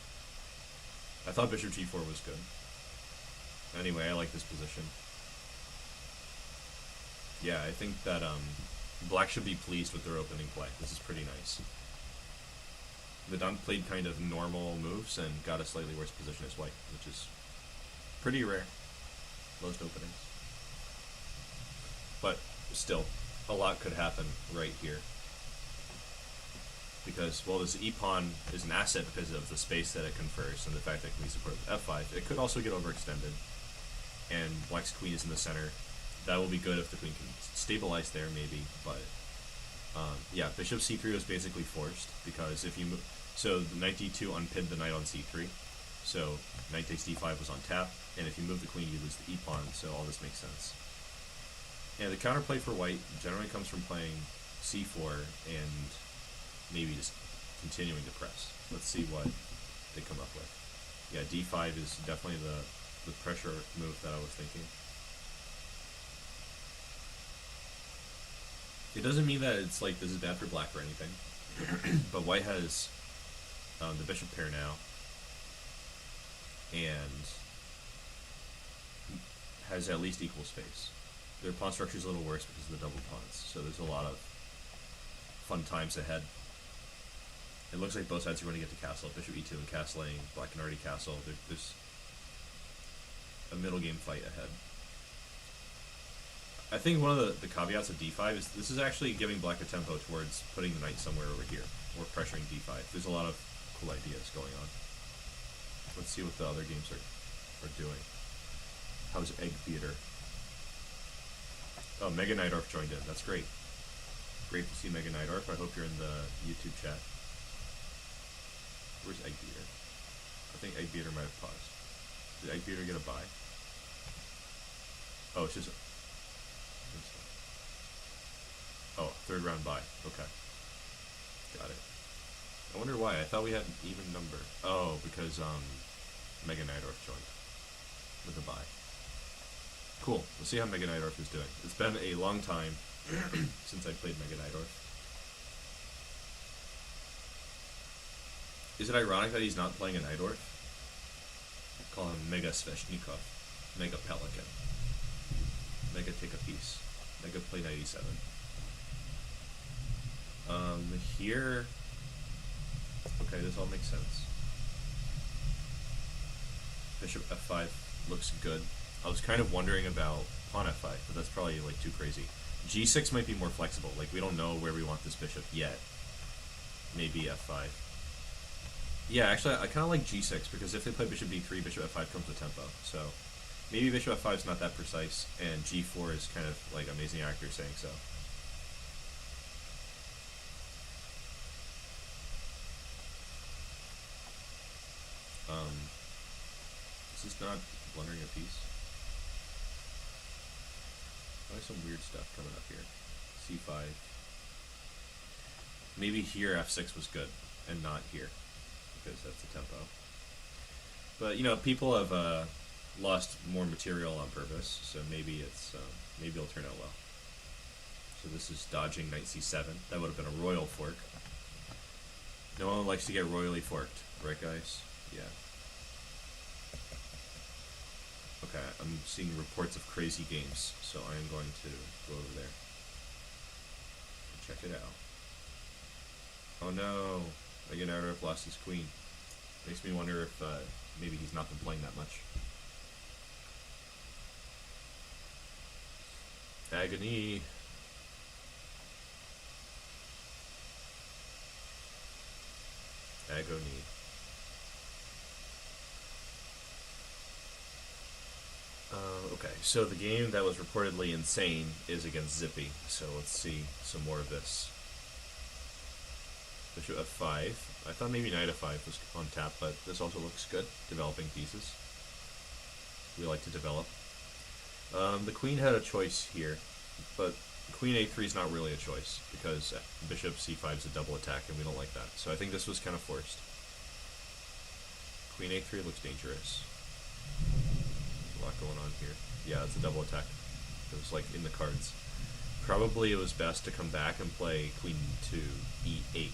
I thought bishop g4 was good. Anyway, I like this position. Yeah, I think that black should be pleased with their opening play. This is pretty nice. Vedant played kind of normal moves and got a slightly worse position as white, which is pretty rare. Most openings. But still, a lot could happen right here. Because, well, this e-pawn is an asset because of the space that it confers and the fact that it can be supported with f5. It could also get overextended. And black's queen is in the center. That will be good if the queen can stabilize there, maybe, but yeah, bishop c3 was basically forced, because if you move, so the knight d2 unpinned the knight on c3, so knight takes d5 was on tap, and if you move the queen, you lose the e-pawn, so all this makes sense. And the counterplay for white generally comes from playing c4 and maybe just continuing to press. Let's see what they come up with. Yeah, d5 is definitely the pressure move that I was thinking. It doesn't mean that it's like this is bad for black or anything, but white has the bishop pair now, and has at least equal space. Their pawn structure is a little worse because of the double pawns, so there's a lot of fun times ahead. It looks like both sides are going to get to castle. Bishop e2 and castling, black can already castle. There's a middle game fight ahead. I think one of the caveats of d5 is this is actually giving black a tempo towards putting the knight somewhere over here, or pressuring d5. There's a lot of cool ideas going on. Let's see what the other games are doing. How's Egg Theater? Oh, Mega Neidorf joined in. That's great. Great to see Mega Neidorf. I hope you're in the YouTube chat. Where's Egg Theater? I think Egg Theater might have paused. Did Egg Theater get a buy? Oh, it's just... Oh, third round buy. Okay. Got it. I wonder why. I thought we had an even number. Oh, because Mega Neidorf joined with a buy. Cool. We'll see how Mega Neidorf is doing. It's been a long time since I played Mega Neidorf. Is it ironic that he's not playing a Neidorf? Call him Mega Sveshnikov. Mega Pelican. Mega take a piece. Mega play 97. Here... Okay, this all makes sense. Bishop f5 looks good. I was kind of wondering about pawn f5, but that's probably like too crazy. g6 might be more flexible. Like, we don't know where we want this bishop yet. Maybe f5. Yeah, actually, I kind of like g6, because if they play bishop d3, bishop f5 comes with tempo. So maybe bishop f5 is not that precise, and g4 is kind of like amazing actor saying so. This is not blundering a piece. Probably some weird stuff coming up here. c5. Maybe here f6 was good, and not here, because that's the tempo. But, you know, people have lost more material on purpose, so maybe it's maybe it'll turn out well. So this is dodging knight c7. That would have been a royal fork. No one likes to get royally forked, right, guys? Yeah. Okay, I'm seeing reports of crazy games, so I am going to go over there and check it out. Oh no, Mega Neidorf lost his queen. Makes me wonder if maybe he's not been playing that much. Agony. Agony. So the game that was reportedly insane is against Zippy. So let's see some more of this. Bishop f5. I thought maybe knight f5 was on tap, but this also looks good. Developing pieces. We like to develop. The queen had a choice here, but queen a3 is not really a choice because bishop c5 is a double attack, and we don't like that. So I think this was kind of forced. Queen a3 looks dangerous. There's a lot going on here. Yeah, it's a double attack. It was like in the cards. Probably it was best to come back and play queen to e8.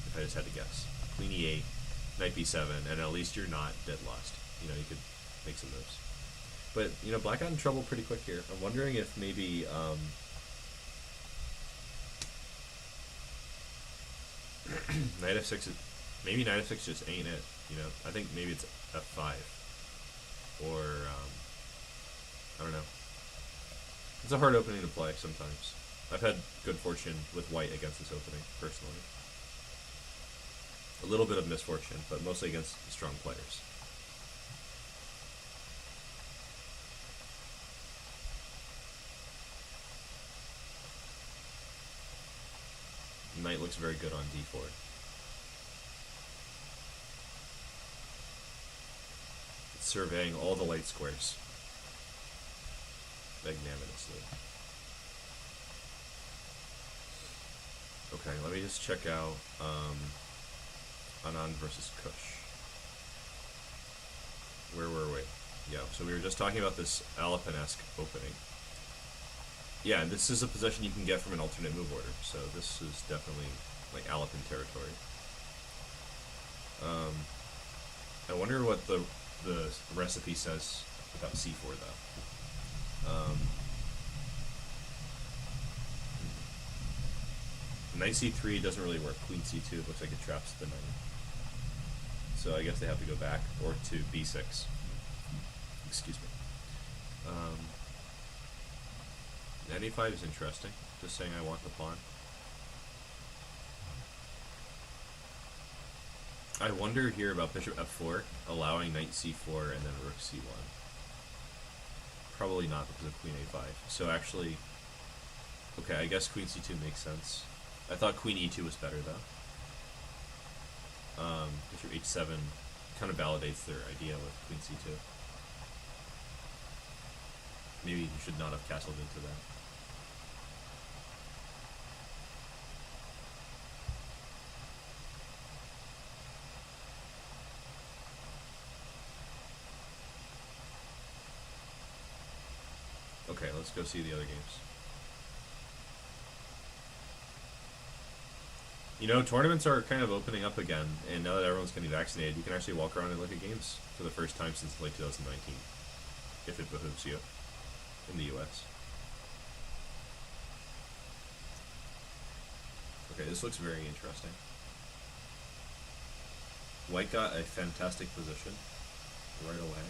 If I just had to guess. Queen e8, knight b7, and at least you're not dead lost. You know, you could make some moves. But, you know, black got in trouble pretty quick here. I'm wondering if maybe, knight f6 is, maybe knight f6 just ain't it, you know? I think maybe it's f5. Or, I don't know. It's a hard opening to play sometimes. I've had good fortune with white against this opening, personally. A little bit of misfortune, but mostly against strong players. Knight looks very good on d4. It's surveying all the light squares magnanimously. Okay, let me just check out Anand versus Kush. Where were we? Yeah, so we were just talking about this Alapin-esque opening. Yeah, and this is a position you can get from an alternate move order, so this is definitely like Alapin territory. I wonder what the recipe says about c4 though. Knight c3 doesn't really work. Queen c2 looks like it traps the knight. So I guess they have to go back or to b6. Excuse me. Knight a5 is interesting. Just saying I want the pawn. I wonder here about bishop f4, allowing knight c4 and then rook c1. Probably not because of queen a5. So actually, okay, I guess queen c2 makes sense. I thought queen e2 was better though. Bishop h7 kind of validates their idea with queen c2. Maybe you should not have castled into that. Okay, let's go see the other games. You know, tournaments are kind of opening up again, and now that everyone's getting vaccinated, you can actually walk around and look at games for the first time since late 2019, if it behooves you, in the US. Okay, this looks very interesting. White got a fantastic position right away.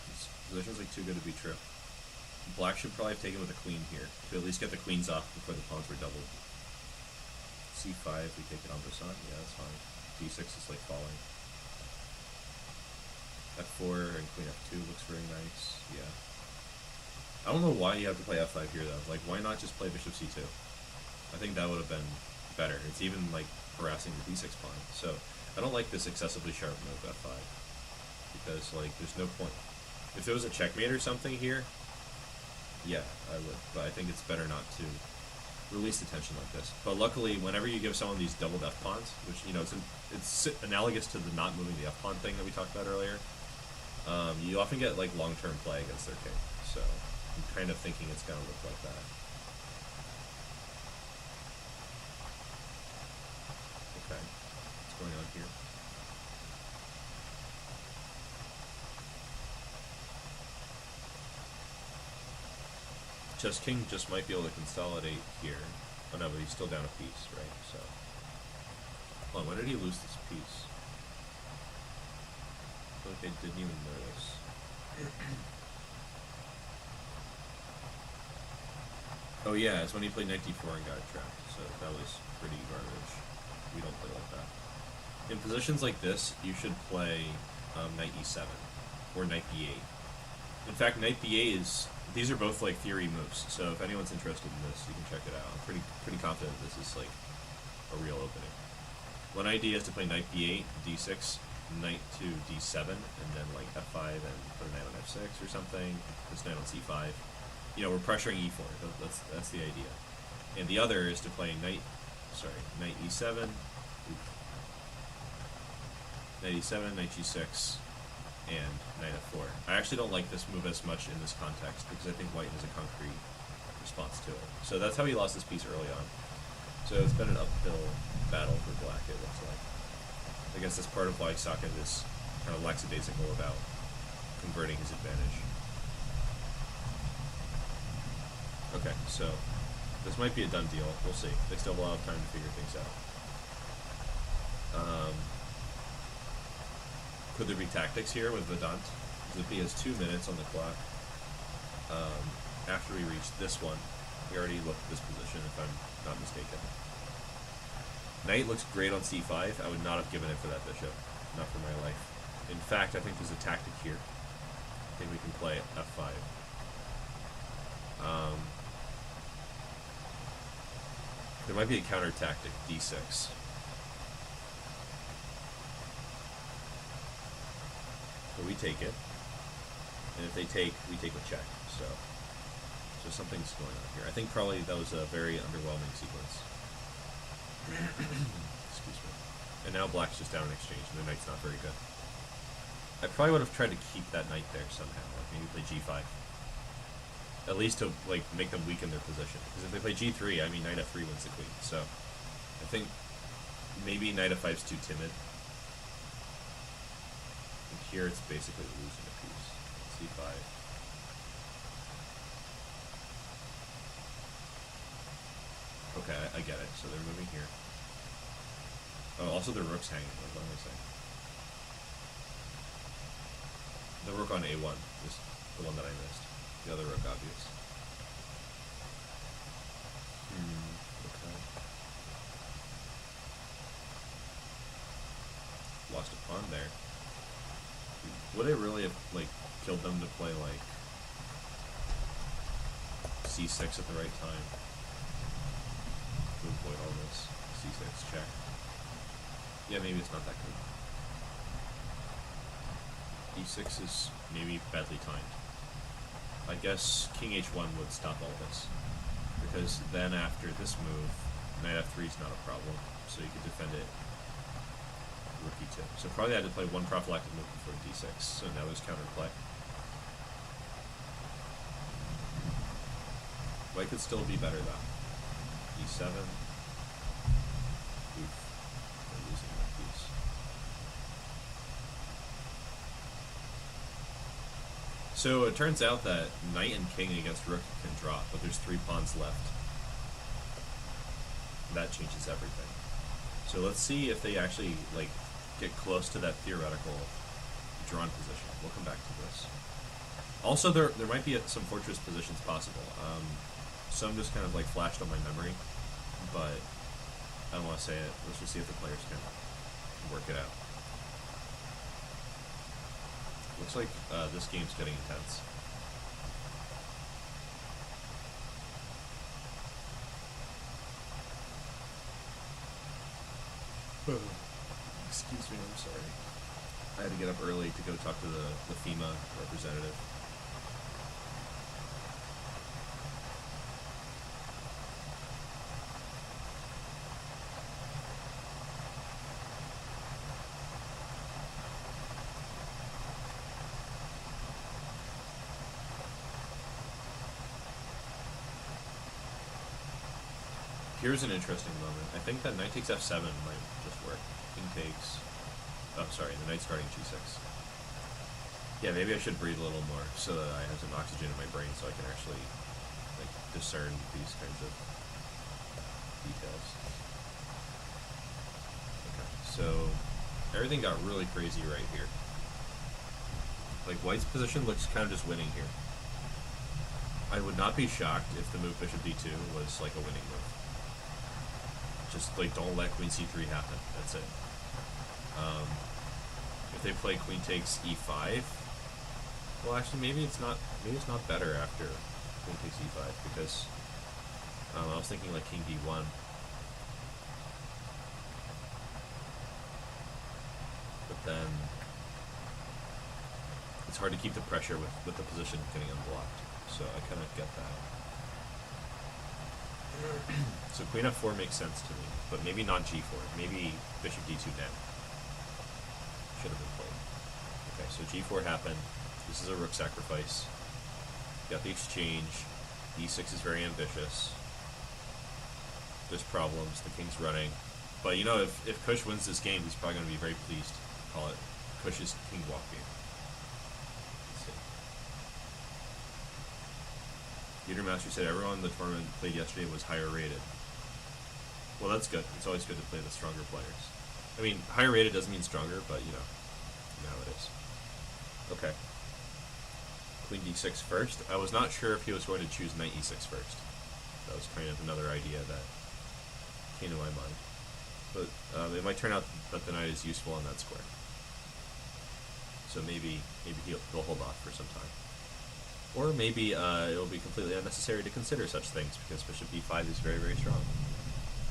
This position's like too good to be true. Black should probably have taken with a queen here to at least get the queens off before the pawns were doubled. c5, we take it en passant. Yeah, that's fine. d6 is like falling. f4 and queen f2 looks very nice. Yeah. I don't know why you have to play f5 here though. Like, why not just play bishop c2? I think that would have been better. It's even like harassing the d6 pawn. So I don't like this excessively sharp move f5 because like there's no point. If there was a checkmate or something here, yeah, I would, but I think it's better not to release the tension like this. But luckily, whenever you give someone these doubled f pawns, which, you know, it's analogous to the not moving the f pawn thing that we talked about earlier, you often get like long-term play against their king. So I'm kind of thinking it's gonna look like that. Okay, what's going on here? Chess King just might be able to consolidate here. Oh no, but he's still down a piece, right? So, hold on, when did he lose this piece? I feel like they didn't even notice. Oh yeah, it's when he played knight d4 and got trapped. So that was pretty garbage. We don't play like that. In positions like this, you should play knight e7 or knight b8. In fact, knight b8 is... These are both like theory moves, so if anyone's interested in this, you can check it out. I'm pretty confident this is like a real opening. One idea is to play knight b8, d6, knight to d7, and then like f5 and put a knight on f6 or something. This knight on c5. You know, we're pressuring e4. That's the idea. And the other is to play knight e7, knight e7, knight g6, and knight f4. I actually don't like this move as much in this context because I think white has a concrete response to it. So that's how he lost this piece early on. So it's been an uphill battle for black, it looks like. I guess that's part of why Socket is kind of lackadaisical about converting his advantage. Okay, so this might be a done deal. We'll see. They still have a lot of time to figure things out. Could there be tactics here with Vedant? Zippy has 2 minutes on the clock. After we reach this one, we already looked at this position, if I'm not mistaken. Knight looks great on c5. I would not have given it for that bishop. Not for my life. In fact, I think there's a tactic here. I think we can play f5. There might be a counter tactic, d6. So we take it, and if they take, we take with check. So something's going on here. I think probably that was a very underwhelming sequence. Excuse me. And now black's just down in exchange, and the knight's not very good. I probably would have tried to keep that knight there somehow, like maybe play g5. At least to like make them weaken their position. Because if they play g3, I mean knight f3 wins the queen. So I think maybe knight f5 is too timid. And here it's basically losing a piece. c5. Okay, I get it. So they're moving here. Oh, also the rook's hanging. What am I saying? The rook on a1 is the one that I missed. The other rook, obvious. Okay. Lost a pawn there. Would I really have, like, killed them to play, like, c6 at the right time? To avoid all this. c6 check. Yeah, maybe it's not that good. e6 is maybe badly timed. I guess king h1 would stop all this. Because then after this move, knight f3 is not a problem. So you could defend it rook e2. So probably I had to play one prophylactic move before d6. So now there's counterplay. White could still be better though. e7. Oof. We're losing that piece. So it turns out that knight and king against rook can drop, but there's 3 pawns left. That changes everything. So let's see if they actually like get close to that theoretical drawn position. We'll come back to this. Also, there might be some fortress positions possible. Some just kind of like flashed on my memory, but I don't want to say it. Let's just see if the players can work it out. Looks like this game's getting intense. Excuse me, I'm sorry. I had to get up early to go talk to the FEMA representative. Here's an interesting moment. I think that knight takes f7 might just work. King takes... Oh, sorry, the knight's guarding g6. Yeah, maybe I should breathe a little more so that I have some oxygen in my brain so I can actually like discern these kinds of details. Okay, so everything got really crazy right here. Like, white's position looks kind of just winning here. I would not be shocked if the move bishop d2 was like a winning move. Just like don't let queen c3 happen. That's it. Um, if they play queen takes e5, well, actually, maybe it's not. Maybe it's not better after queen takes e5 because I was thinking like king d1. But then it's hard to keep the pressure with the position getting unblocked. So I kind of get that. So queen f4 makes sense to me, but maybe not g4. Maybe bishop d2 down. Should have been played. Okay, so g4 happened. This is a rook sacrifice. Got the exchange. e6 is very ambitious. There's problems. The king's running. But you know, if Kush wins this game, he's probably going to be very pleased. Call it Kush's king walk game. Theater Master said everyone in the tournament played yesterday was higher rated. Well, that's good. It's always good to play the stronger players. I mean, higher rated doesn't mean stronger, but you know how it is. Okay. Queen d6 first. I was not sure if he was going to choose knight e6 first. That was kind of another idea that came to my mind. But it might turn out that the knight is useful on that square. So maybe he'll hold off for some time. Or maybe it'll be completely unnecessary to consider such things because bishop b5 is very, very strong.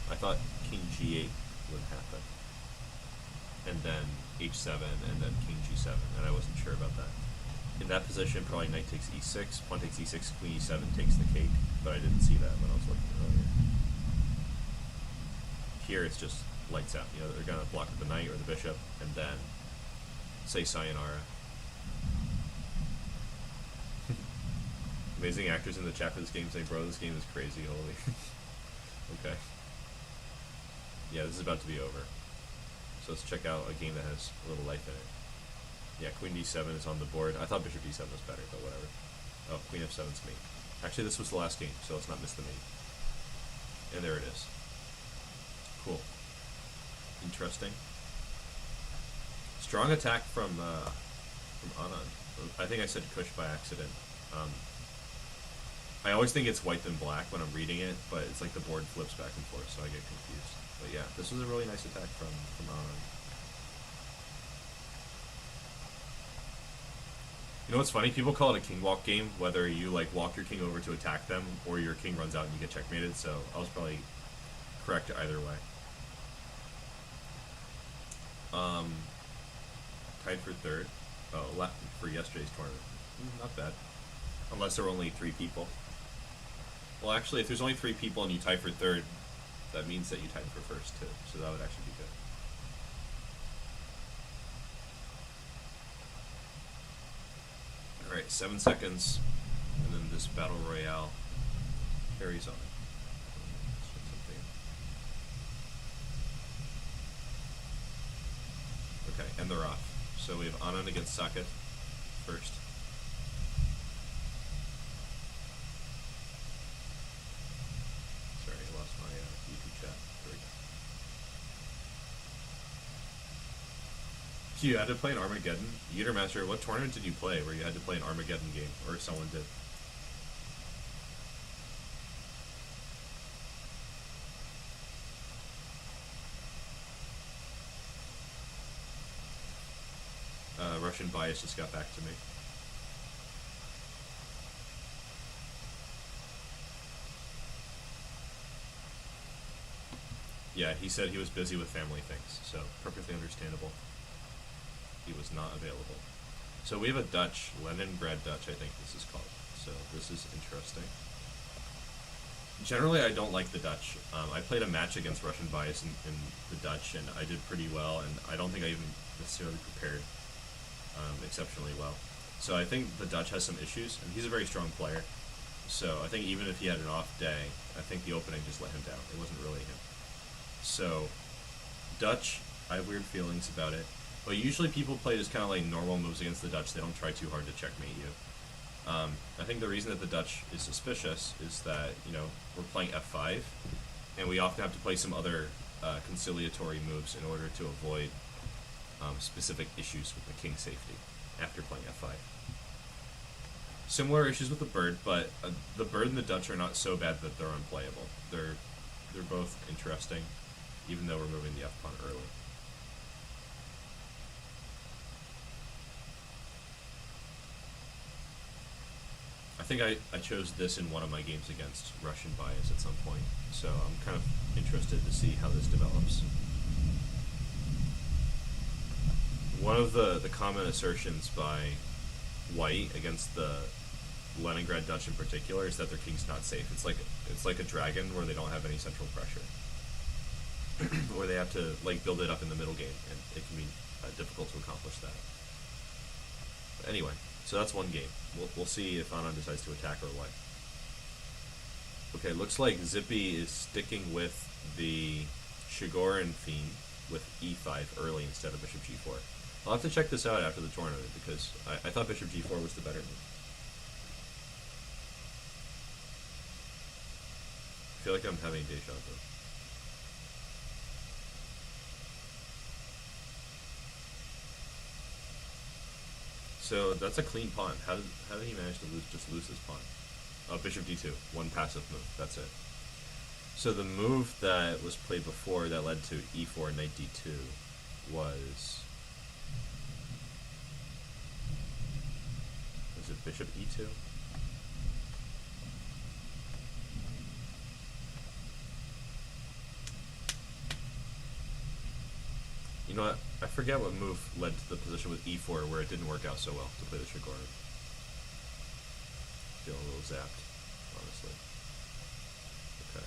I thought king g8 would happen. And then h7 and then king g7, and I wasn't sure about that. In that position, probably knight takes e6, pawn takes e6, queen e7 takes the cake, but I didn't see that when I was looking earlier. Here it's just lights out. You know, they're going to block the knight or the bishop, and then say sayonara. Amazing actors in the chat for this game saying, bro, this game is crazy, holy. Okay. Yeah, this is about to be over. So let's check out a game that has a little life in it. Yeah, queen d7 is on the board. I thought bishop d7 was better, but whatever. Oh, queen f7's mate. Actually, this was the last game, so let's not miss the mate. And there it is. Cool. Interesting. Strong attack from Anand. I think I said Kush by accident. I always think it's white than black when I'm reading it, but it's like the board flips back and forth, so I get confused. But yeah, this was a really nice attack from Anand. You know what's funny? People call it a king walk game, whether you like walk your king over to attack them or your king runs out and you get checkmated, so I was probably correct either way. Tied for third. Oh, left for yesterday's tournament. Not bad. Unless there were only 3 people. Well, actually, if there's only 3 people and you tie for third, that means that you tied for first too, so that would actually be good. Alright, 7 seconds, and then this battle royale carries on. Okay, and they're off. So we have Anand against Saket first. Sorry, I lost my YouTube chat. There we go. You had to play an Armageddon? Yeater Master, what tournament did you play where you had to play an Armageddon game? Or someone did? Russian Bias just got back to me. Yeah, he said he was busy with family things, so perfectly understandable. He was not available. So we have a Dutch, Leningrad Dutch, I think this is called. So this is interesting. Generally, I don't like the Dutch. I played a match against Russian Bias in the Dutch, and I did pretty well, and I don't think I even necessarily prepared exceptionally well. So I think the Dutch has some issues, and he's a very strong player. So I think even if he had an off day, I think the opening just let him down. It wasn't really him. So Dutch, I have weird feelings about it. But usually people play just kind of like normal moves against the Dutch. They don't try too hard to checkmate you. I think the reason that the Dutch is suspicious is that, you know, we're playing f5, and we often have to play some other conciliatory moves in order to avoid specific issues with the king safety after playing f5. Similar issues with the bird, but the bird and the Dutch are not so bad that they're unplayable. They're both interesting, even though we're moving the f pawn early. think I chose this in one of my games against Russian Bias at some point, so I'm kind of interested to see how this develops. One of the common assertions by White against the Leningrad Dutch in particular is that their king's not safe. It's like a dragon where they don't have any central pressure, where they have to like build it up in the middle game, and it can be difficult to accomplish that. But anyway, so that's one game. We'll see if Anand decides to attack or what. Okay, looks like Zippy is sticking with the Shigoran theme with e5 early instead of bishop g4. I'll have to check this out after the tournament because I thought bishop g4 was the better move. I feel like I'm having deja vu. So that's a clean pawn. How did he manage to lose this pawn? Oh, bishop d2, one passive move. That's it. So the move that was played before that led to e4 knight d2 was it bishop e2? You know what? I forget what move led to the position with e4 where it didn't work out so well to play the Shigoran. Feeling a little zapped, honestly. Okay.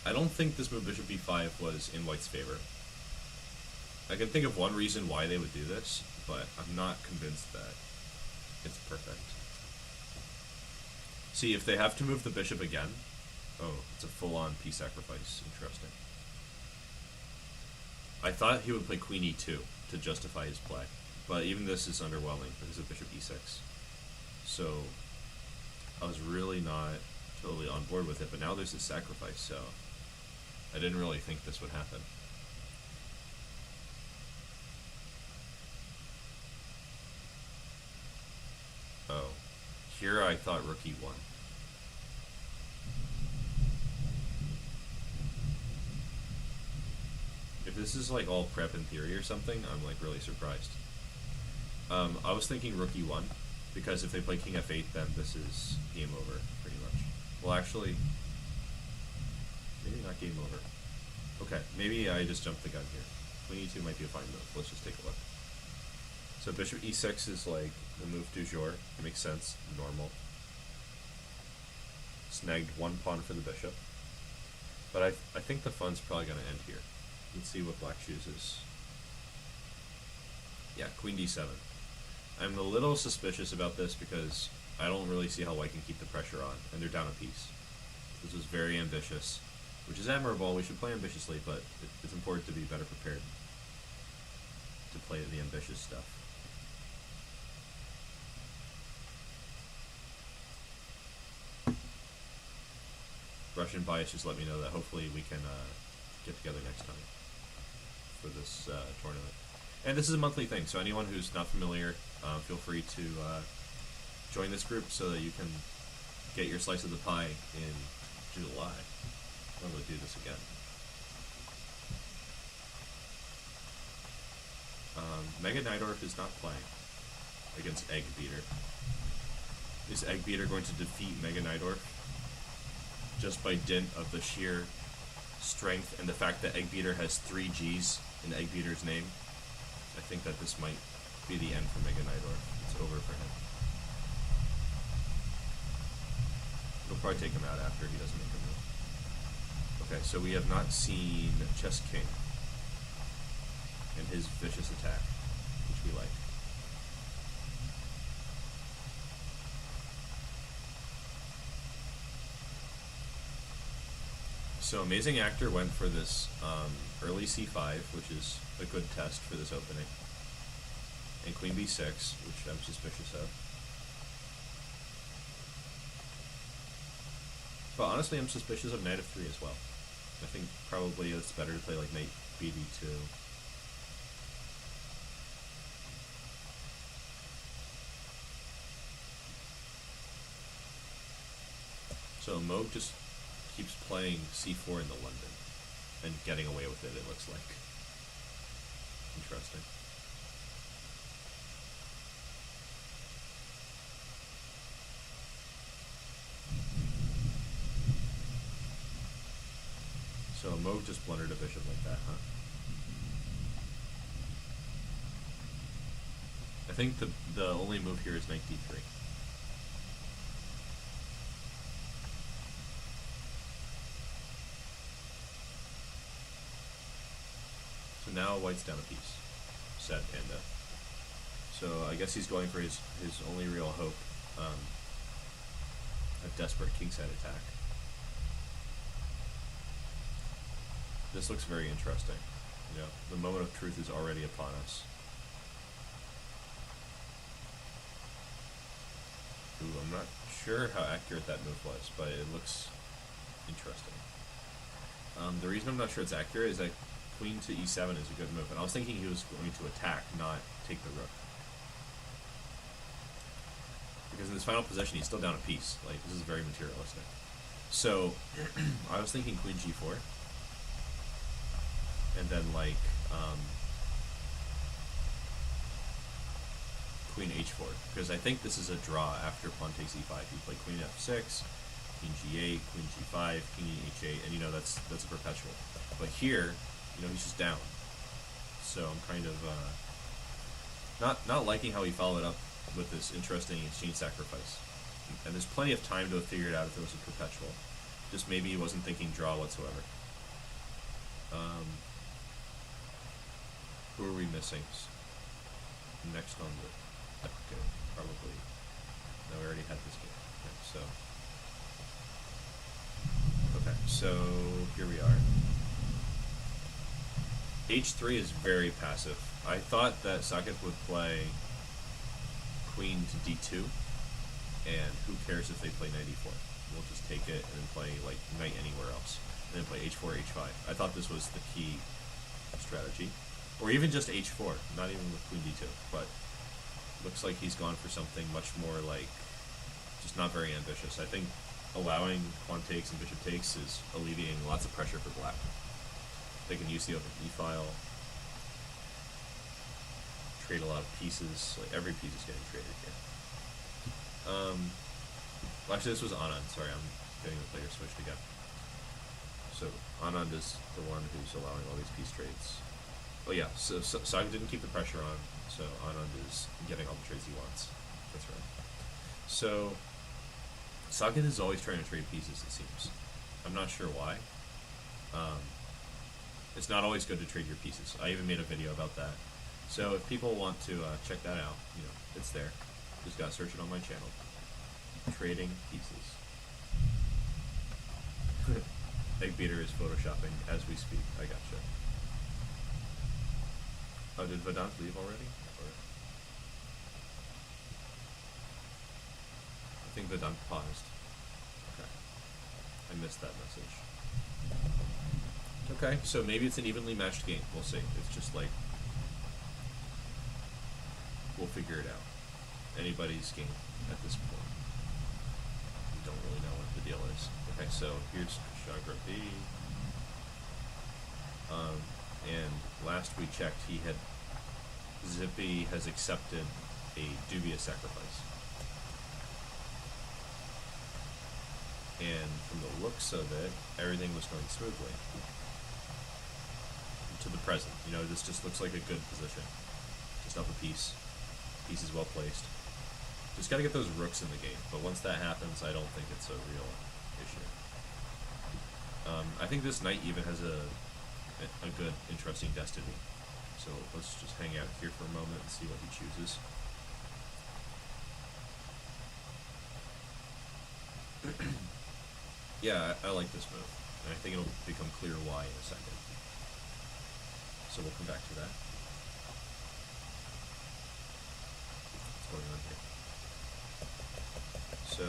I don't think this move bishop b5 was in White's favor. I can think of one reason why they would do this, but I'm not convinced that it's perfect. See, if they have to move the bishop again... Oh, it's a full-on piece sacrifice. Interesting. I thought he would play queen e2 to justify his play, but even this is underwhelming because of bishop e6. So I was really not totally on board with it, but now there's this sacrifice, so I didn't really think this would happen. Oh, here I thought rook e1. If this is like all prep in theory or something, I'm like really surprised. I was thinking rook e1, because if they play king f8, then this is game over, pretty much. Well, actually, maybe not game over. Okay, maybe I just jumped the gun here. Queen e2 might be a fine move. Let's just take a look. So bishop e6 is like the move du jour. It makes sense, normal. Snagged one pawn for the bishop. But I think the fun's probably going to end here. Let's see what black chooses. Yeah, queen d7. I'm a little suspicious about this because I don't really see how White can keep the pressure on, and they're down a piece. This was very ambitious, which is admirable. We should play ambitiously, but it's important to be better prepared to play the ambitious stuff. Russian Bias just let me know that hopefully we can get together next time for this tournament. And this is a monthly thing, so anyone who's not familiar, feel free to join this group so that you can get your slice of the pie in July. I'm going to do this again. Mega Neidorf is not playing against Egg Beater. Is Egg Beater going to defeat Mega Neidorf just by dint of the sheer strength and the fact that Egg Beater has 3 G's in Egg Beater's name? I think that this might be the end for Mega Neidorf. It's over for him. It'll probably take him out after he doesn't make a move. Okay, so we have not seen Chess King and his vicious attack, which we like. So Amazing Actor went for this early c5, which is a good test for this opening, and queen b6, which I'm suspicious of. But honestly, I'm suspicious of knight f3 as well. I think probably it's better to play like knight bd2. So Moog just keeps playing c4 in the London and getting away with it looks like. Interesting. Moog just blundered a bishop like that, huh? I think the only move here is knight d3. So now white's down a piece. Sad panda. So I guess he's going for his only real hope, a desperate kingside attack. This looks very interesting. You know, the moment of truth is already upon us. Ooh, I'm not sure how accurate that move was, but it looks interesting. The reason I'm not sure it's accurate is that queen to e7 is a good move, and I was thinking he was going to attack, not take the rook. Because in this final position, he's still down a piece. Like, this is very materialistic. So, I was thinking queen g4. And then, like, queen h4. Because I think this is a draw after pawn takes e5. You play queen f6, queen g8, queen g5, king h8, and, you know, that's a perpetual. But here, you know, he's just down. So I'm kind of not liking how he followed up with this interesting exchange sacrifice. And there's plenty of time to have figured out if it was a perpetual. Just maybe he wasn't thinking draw whatsoever. Who are we missing? Next on the... Okay, probably... No, we already had this game. Okay, so here we are. H3 is very passive. I thought that Saket would play queen to d2, and who cares if they play knight e4? We'll just take it and then play like knight anywhere else, and then play h4, h5. I thought this was the key strategy, or even just h4, not even with queen d2. But looks like he's gone for something much more like just not very ambitious. I think allowing pawn takes and bishop takes is alleviating lots of pressure for black. They can use the open e-file, trade a lot of pieces. Like every piece is getting traded here. Well, actually, this was Anand. Sorry, I'm getting the player switched again. So Anand is the one who's allowing all these piece trades. Oh yeah, so Saket didn't keep the pressure on, so Anand is getting all the trades he wants. That's right. So Saket is always trying to trade pieces, it seems. I'm not sure why. It's not always good to trade your pieces. I even made a video about that. So if people want to check that out, you know, it's there. Just gotta search it on my channel. Trading pieces. Egg Beater is photoshopping as we speak. I gotcha. Oh, did Vedant leave already? Or... I think Vedant paused. Okay. I missed that message. Okay, so maybe it's an evenly matched game. We'll see. It's just like... We'll figure it out. Anybody's game at this point. We don't really know what the deal is. Okay, so here's Kushagra B. And last we checked, Zippy has accepted a dubious sacrifice. And from the looks of it, everything was going smoothly. To the present, you know, this just looks like a good position. Just up a piece. Piece is well placed. Just gotta get those rooks in the game, but once that happens, I don't think it's a real issue. I think this knight even has a good, interesting destiny. So let's just hang out here for a moment and see what he chooses. Yeah, I like this move, and I think it'll become clear why in a second. So we'll come back to that. What's going on here? So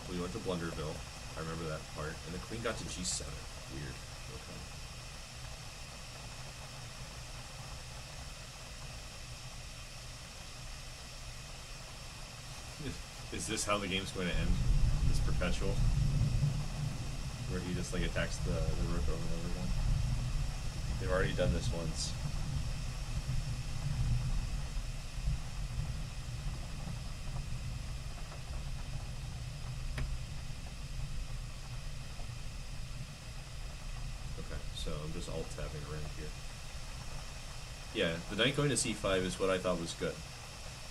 we went to Blunderville. I remember that part. And the queen got to g7. Weird. Okay. Is this how the game's going to end? This perpetual? Where he just like attacks the rook over and over again? They've already done this once. Okay, so I'm just alt-tabbing around here. Yeah, the knight going to c5 is what I thought was good.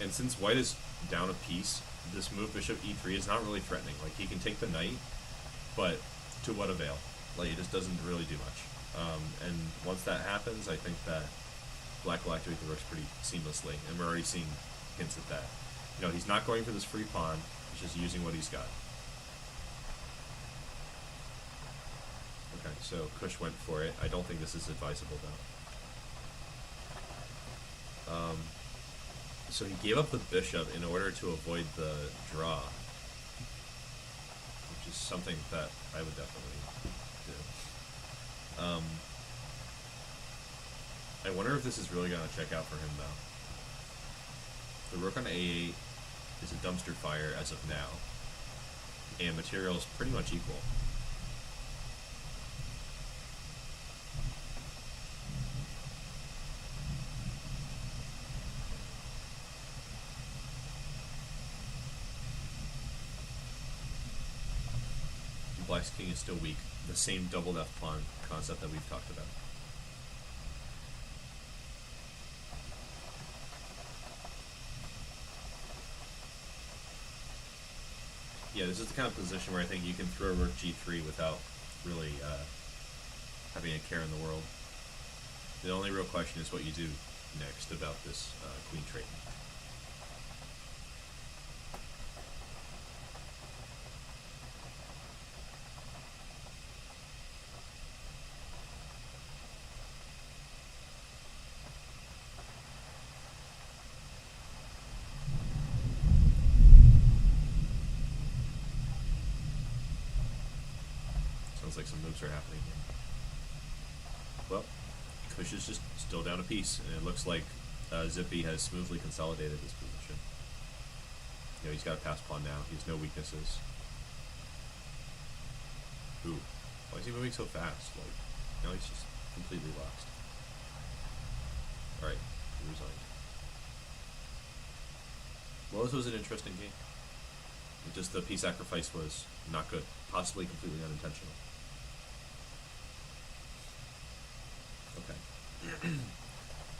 And since white is down a piece, this move bishop e3 is not really threatening. Like, he can take the knight, but to what avail? Like, it just doesn't really do much. And once that happens, I think that black will activate the rooks pretty seamlessly, and we're already seeing hints at that. You know, he's not going for this free pawn, he's just using what he's got. Okay, so Kush went for it. I don't think this is advisable, though. So he gave up the bishop in order to avoid the draw, which is something that I would definitely do. I wonder if this is really going to check out for him, though. The rook on a8 is a dumpster fire as of now, and material is pretty much equal. Black's king is still weak. The same doubled F pawn concept that we've talked about. Yeah, this is the kind of position where I think you can throw rook g3 without really having a care in the world. The only real question is what you do next about this queen trait. Sounds like some moves are happening here. Well, Kush is just still down a piece, and it looks like Zippy has smoothly consolidated this position. You know, he's got a pass pawn now. He has no weaknesses. Ooh, why is he moving so fast? Like, now he's just completely lost. Alright, he resigned. Well, this was an interesting game. Just the piece sacrifice was not good. Possibly completely unintentional. Okay.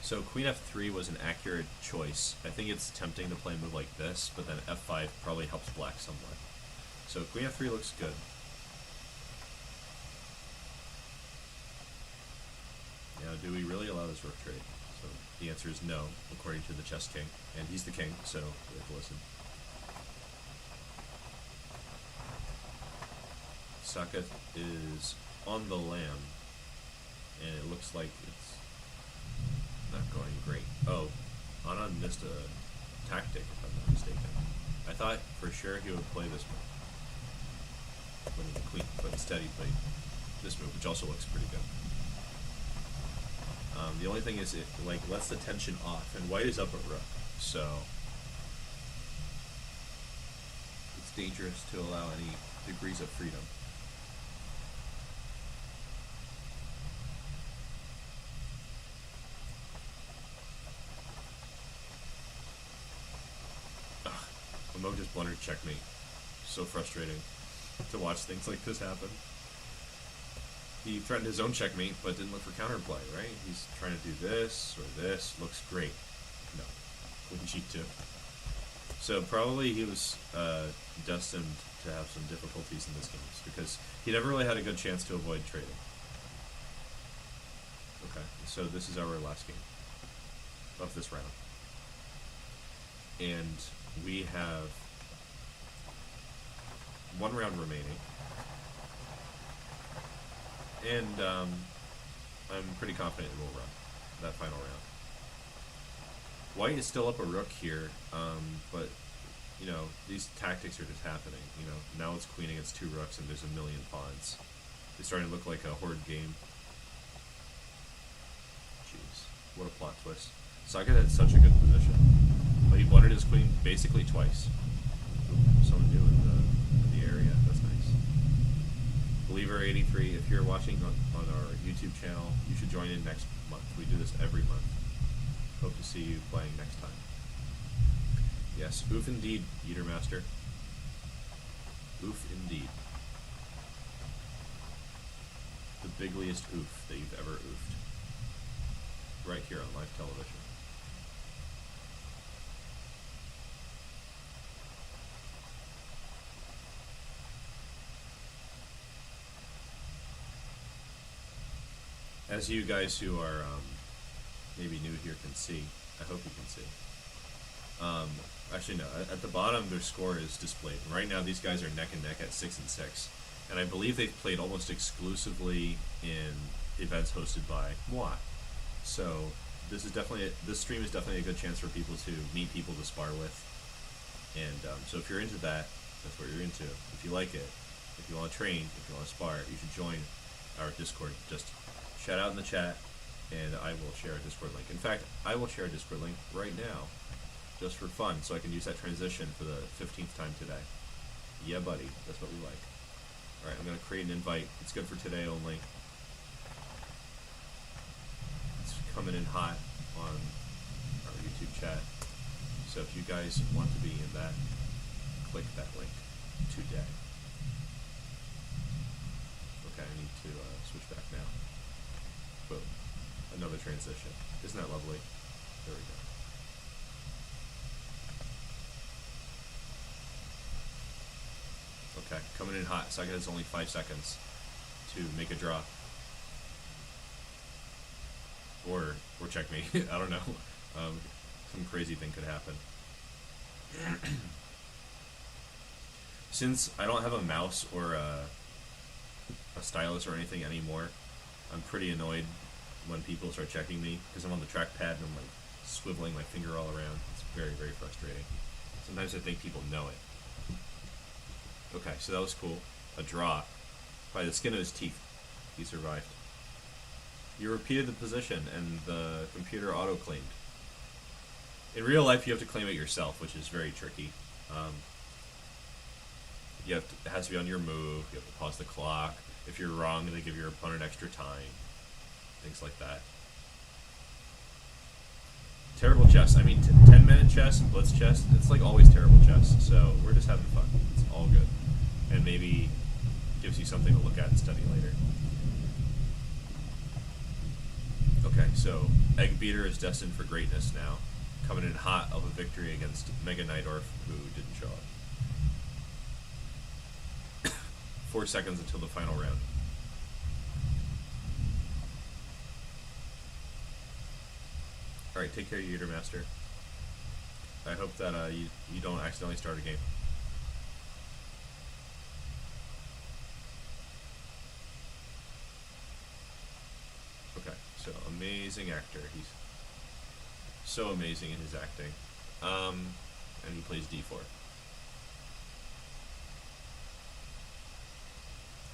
So queen f3 was an accurate choice. I think it's tempting to play a move like this, but then f5 probably helps black somewhat. So queen f3 looks good. Now, do we really allow this rook trade? So the answer is no, according to the chess king. And he's the king, so we have to listen. Saket is on the lamb, and it looks like it's not going great. Oh, Anand missed a tactic, if I'm not mistaken. I thought for sure he would play this move, winning the queen, but instead he played this move, which also looks pretty good. The only thing is it like lets the tension off, and white is up a rook, so it's dangerous to allow any degrees of freedom. Mo just blundered checkmate. So frustrating to watch things like this happen. He threatened his own checkmate, but didn't look for counterplay, right? He's trying to do this or this. Looks great. No. Queen g2. So probably he was destined to have some difficulties in this game, because he never really had a good chance to avoid trading. Okay, so this is our last game of this round. And we have one round remaining, and I'm pretty confident we'll run that final round. White is still up a rook here, but you know, these tactics are just happening. You know, now it's queen against two rooks, and there's a million pawns. It's starting to look like a horde game. Jeez, what a plot twist! Saket had such a good position. But he blundered his queen basically twice. Ooh, someone new in the area. That's nice. Believer83, if you're watching on our YouTube channel, you should join in next month. We do this every month. Hope to see you playing next time. Yes, oof indeed, Eatermaster. Oof indeed. the bigliest oof that you've ever oofed. Right here on live television. As you guys who are maybe new here can see, I hope you can see. Actually, no. At the bottom, their score is displayed. Right now, these guys are neck and neck at 6 and 6, and I believe they've played almost exclusively in events hosted by moi. So this stream is definitely a good chance for people to meet people to spar with. And so if you're into that, that's what you're into. If you like it, if you want to train, if you want to spar, you should join our Discord. Just shout out in the chat, and I will share a Discord link. In fact, I will share a Discord link right now, just for fun, so I can use that transition for the 15th time today. Yeah, buddy, that's what we like. Alright, I'm going to create an invite. It's good for today only. It's coming in hot on our YouTube chat. So if you guys want to be in that, click that link today. Okay, I need to switch back now. Boom. Another transition. Isn't that lovely? There we go. Okay, coming in hot. Saga has only 5 seconds to make a draw. Or checkmate. I don't know. Some crazy thing could happen. Since I don't have a mouse or a stylus or anything anymore, I'm pretty annoyed when people start checking me because I'm on the trackpad and I'm like swiveling my finger all around. It's very, very frustrating. Sometimes I think people know it. Okay, so that was cool. A draw. By the skin of his teeth, he survived. You repeated the position, and the computer auto-claimed. In real life, you have to claim it yourself, which is very tricky. It has to be on your move. You have to pause the clock. If you're wrong, they give your opponent extra time. Things like that. Terrible chess. I mean, 10-minute chess and blitz chess, it's like always terrible chess. So we're just having fun. It's all good. And maybe gives you something to look at and study later. Okay, so Egg Beater is destined for greatness now. Coming in hot of a victory against Mega Nightdorf, who didn't show up. 4 seconds until the final round. Alright, take care, Yeater Master. I hope that you don't accidentally start a game. Okay, so amazing actor. He's so amazing in his acting. And he plays D4.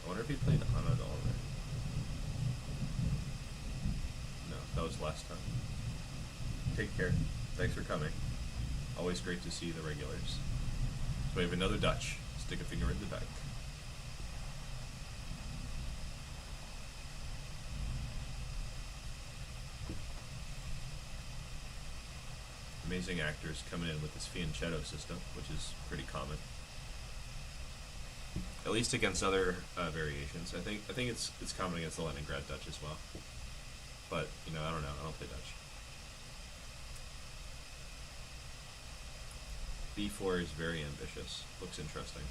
I wonder if he played Anad already. No, that was last time. Take care. Thanks for coming. Always great to see the regulars. So we have another Dutch. Stick a finger in the dike. Amazing actors coming in with this fianchetto system, which is pretty common. At least against other variations. I think it's common against the Leningrad Dutch as well. But, you know, I don't know. I don't play Dutch. B4 is very ambitious. Looks interesting.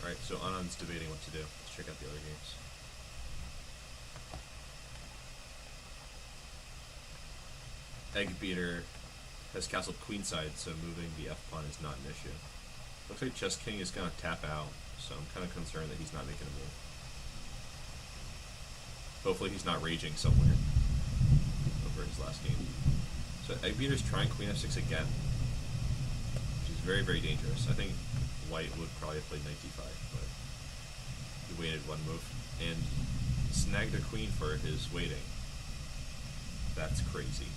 Alright, so Anand's debating what to do. Let's check out the other games. Egg Beater has castled queenside, so moving the F-pawn is not an issue. Looks like Chess King is going to tap out, so I'm kind of concerned that he's not making a move. Hopefully he's not raging somewhere over his last game. So Egg Beater's trying Queen F6 again, which is very, very dangerous. I think White would probably have played Knight D5, but he waited one move and snagged a queen for his waiting. That's crazy.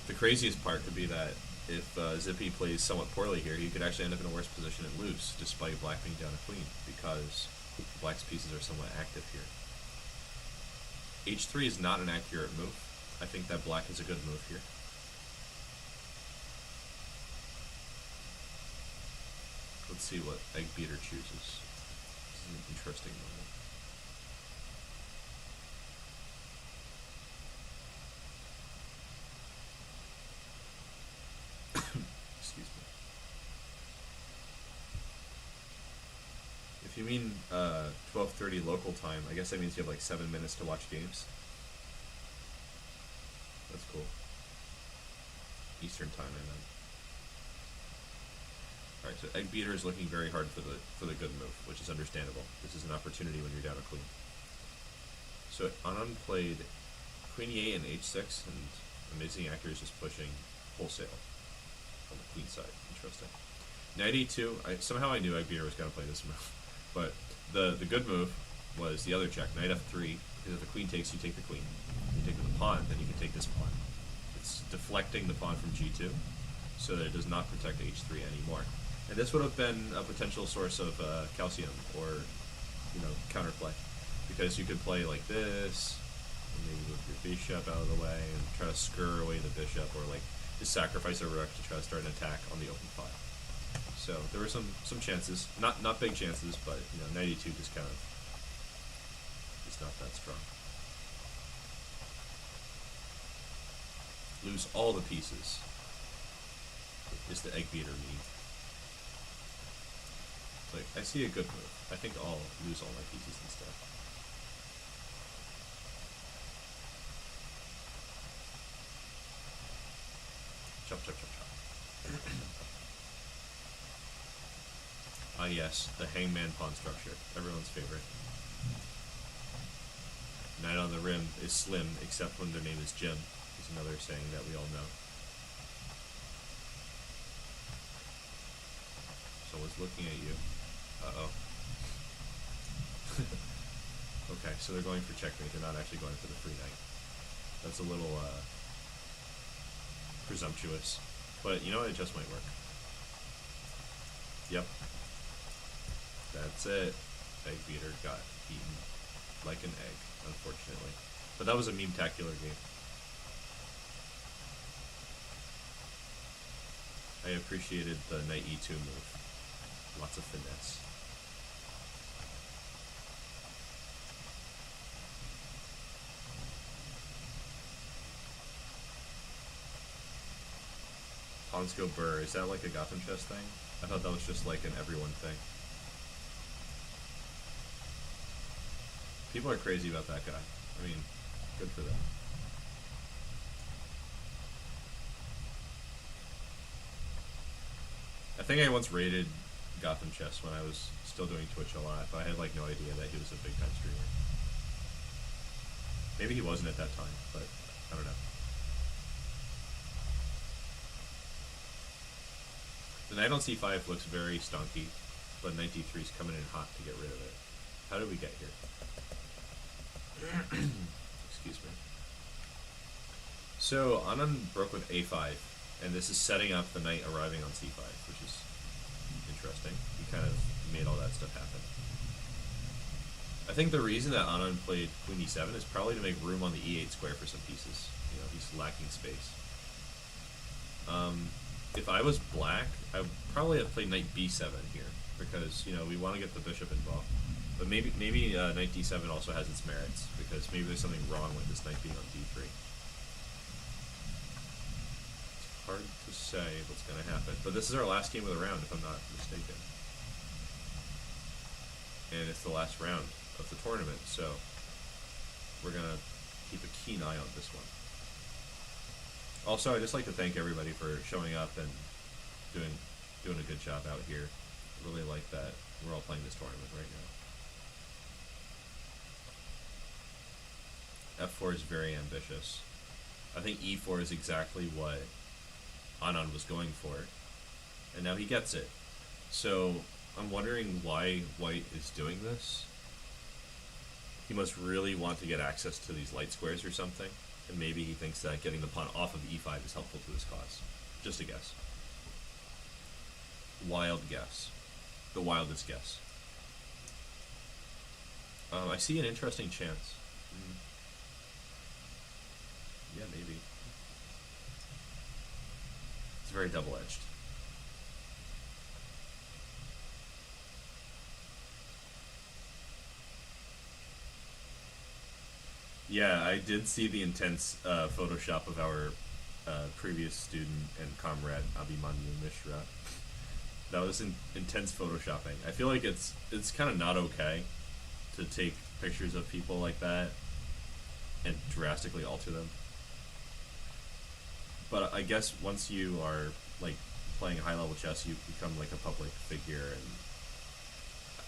The craziest part could be that if Zippy plays somewhat poorly here, he could actually end up in a worse position and lose, despite black being down a queen, because black's pieces are somewhat active here. H3 is not an accurate move. I think that black is a good move here. Let's see what Egg Beater chooses. This is an interesting moment. Excuse me. If you mean 12:30 local time, I guess that means you have like 7 minutes to watch games. That's cool. Eastern time, I meant. Alright, so Egg Beater is looking very hard for the good move, which is understandable. This is an opportunity when you're down a queen. So Anand played Queen E8 and H6, and Amazing Actor is just pushing wholesale on the queen side. Interesting. Knight E2, somehow I knew Egg Beater was going to play this move. But the good move was the other check, Knight F3, because if the queen takes, you take the queen. If you take the pawn, then you can take this pawn. It's deflecting the pawn from G2, so that it does not protect H3 anymore. And this would have been a potential source of calcium, or, counterplay. Because you could play like this, and maybe move your bishop out of the way, and try to scur away the bishop, or like just sacrifice a rook to try to start an attack on the open file. So there were some chances, not big chances, but Knight E2 just kind of is not that strong. Lose all the pieces is the Egg Beater meme. Like, I see a good move. I think I'll lose all my pieces instead. Chop, chop, chop, chop. Ah yes, the hangman pawn structure. Everyone's favorite. Knight on the rim is slim, except when their name is Jim. Is another saying that we all know. Someone's looking at you. Uh-oh. Okay, so they're going for checkmate. They're not actually going for the free knight. That's a little, presumptuous. But you know what? It just might work. Yep. That's it. Egg Beater got eaten like an egg, unfortunately. But that was a meme-tacular game. I appreciated the Knight E2 move. Lots of finesse. Pawns go burr. Is that like a Gotham chess thing? I thought that was just like an everyone thing. People are crazy about that guy. I mean, good for them. I think I once rated Gotham Chess when I was still doing Twitch a lot, but I had like no idea that he was a big time streamer. Maybe he wasn't at that time, but I don't know. The knight on c5 looks very stonky, but knight d3 is coming in hot to get rid of it. How did we get here? Excuse me. So Anand broke with a5, and this is setting up the knight arriving on c5, which is interesting. He kind of made all that stuff happen. I think the reason that Anand played queen e7 is probably to make room on the e8 square for some pieces. He's lacking space. If I was black, I would probably have played knight b7 here, because, we want to get the bishop involved. But maybe knight d7 also has its merits, because maybe there's something wrong with this knight being on d3. It's hard to say what's going to happen. But this is our last game of the round, if I'm not mistaken. And it's the last round of the tournament, so we're going to keep a keen eye on this one. Also, I'd just like to thank everybody for showing up and doing a good job out here. I really like that we're all playing this tournament right now. F4 is very ambitious. I think E4 is exactly what Anand was going for, and now he gets it. So I'm wondering why White is doing this. He must really want to get access to these light squares or something, and maybe he thinks that getting the pawn off of E5 is helpful to his cause. Just a guess. Wild guess. The wildest guess. I see an interesting chance. Mm, yeah, maybe. It's very double-edged. Yeah, I did see the intense Photoshop of our previous student and comrade Abhimanyu Mishra. That was intense photoshopping. I feel like it's kind of not okay to take pictures of people like that and drastically alter them. But I guess once you are like playing high level chess, you become like a public figure, and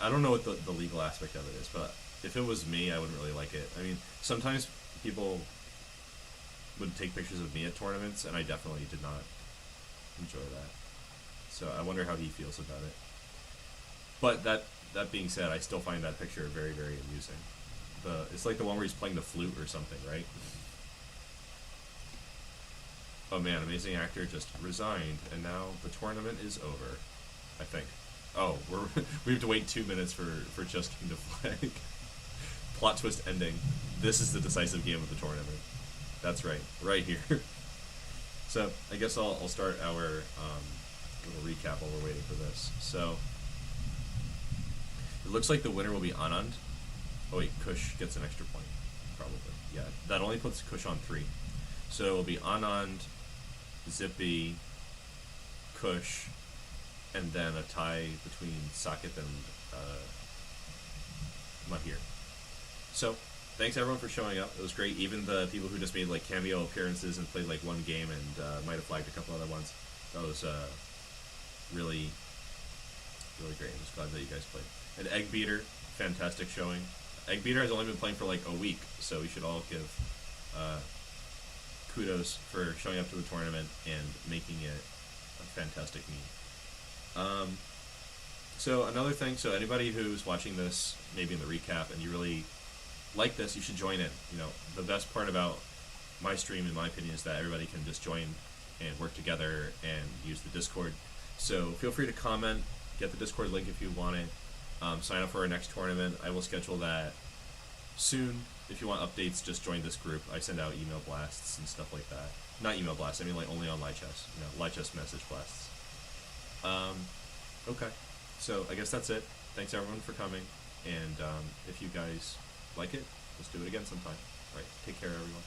I don't know what the legal aspect of it is, but if it was me, I wouldn't really like it. I mean, sometimes people would take pictures of me at tournaments, and I definitely did not enjoy that. So I wonder how he feels about it. But that being said, I still find that picture very, very amusing. It's like the one where he's playing the flute or something, right? Oh man, Amazing Actor just resigned, and now the tournament is over. I think. Oh, we have to wait 2 minutes for Chess King to flag. Plot twist ending. This is the decisive game of the tournament. That's right here. So I guess I'll start our little recap while we're waiting for this. So it looks like the winner will be Anand. Oh wait, Kush gets an extra point, probably. Yeah, that only puts Kush on 3. So it will be Anand, Zippy, Kush, and then a tie between Saket and Mahir. So, thanks everyone for showing up. It was great. Even the people who just made like cameo appearances and played like one game and might have flagged a couple other ones. That was really, really great. I'm just glad that you guys played. And Egg Beater, fantastic showing. Egg Beater has only been playing for like a week, so we should all give kudos for showing up to the tournament and making it a fantastic meet. So another thing, so anybody who's watching this, maybe in the recap, and you really like this, you should join in. You know, the best part about my stream, in my opinion, is that everybody can just join and work together and use the Discord. So feel free to comment, get the Discord link if you want it. Sign up for our next tournament. I will schedule that soon. If you want updates, just join this group. I send out email blasts and stuff like that. Not email blasts, I mean like only on Lichess. You know, Lichess message blasts. Okay. So I guess that's it. Thanks everyone for coming. And if you guys like it, let's do it again sometime. All right. Take care, everyone.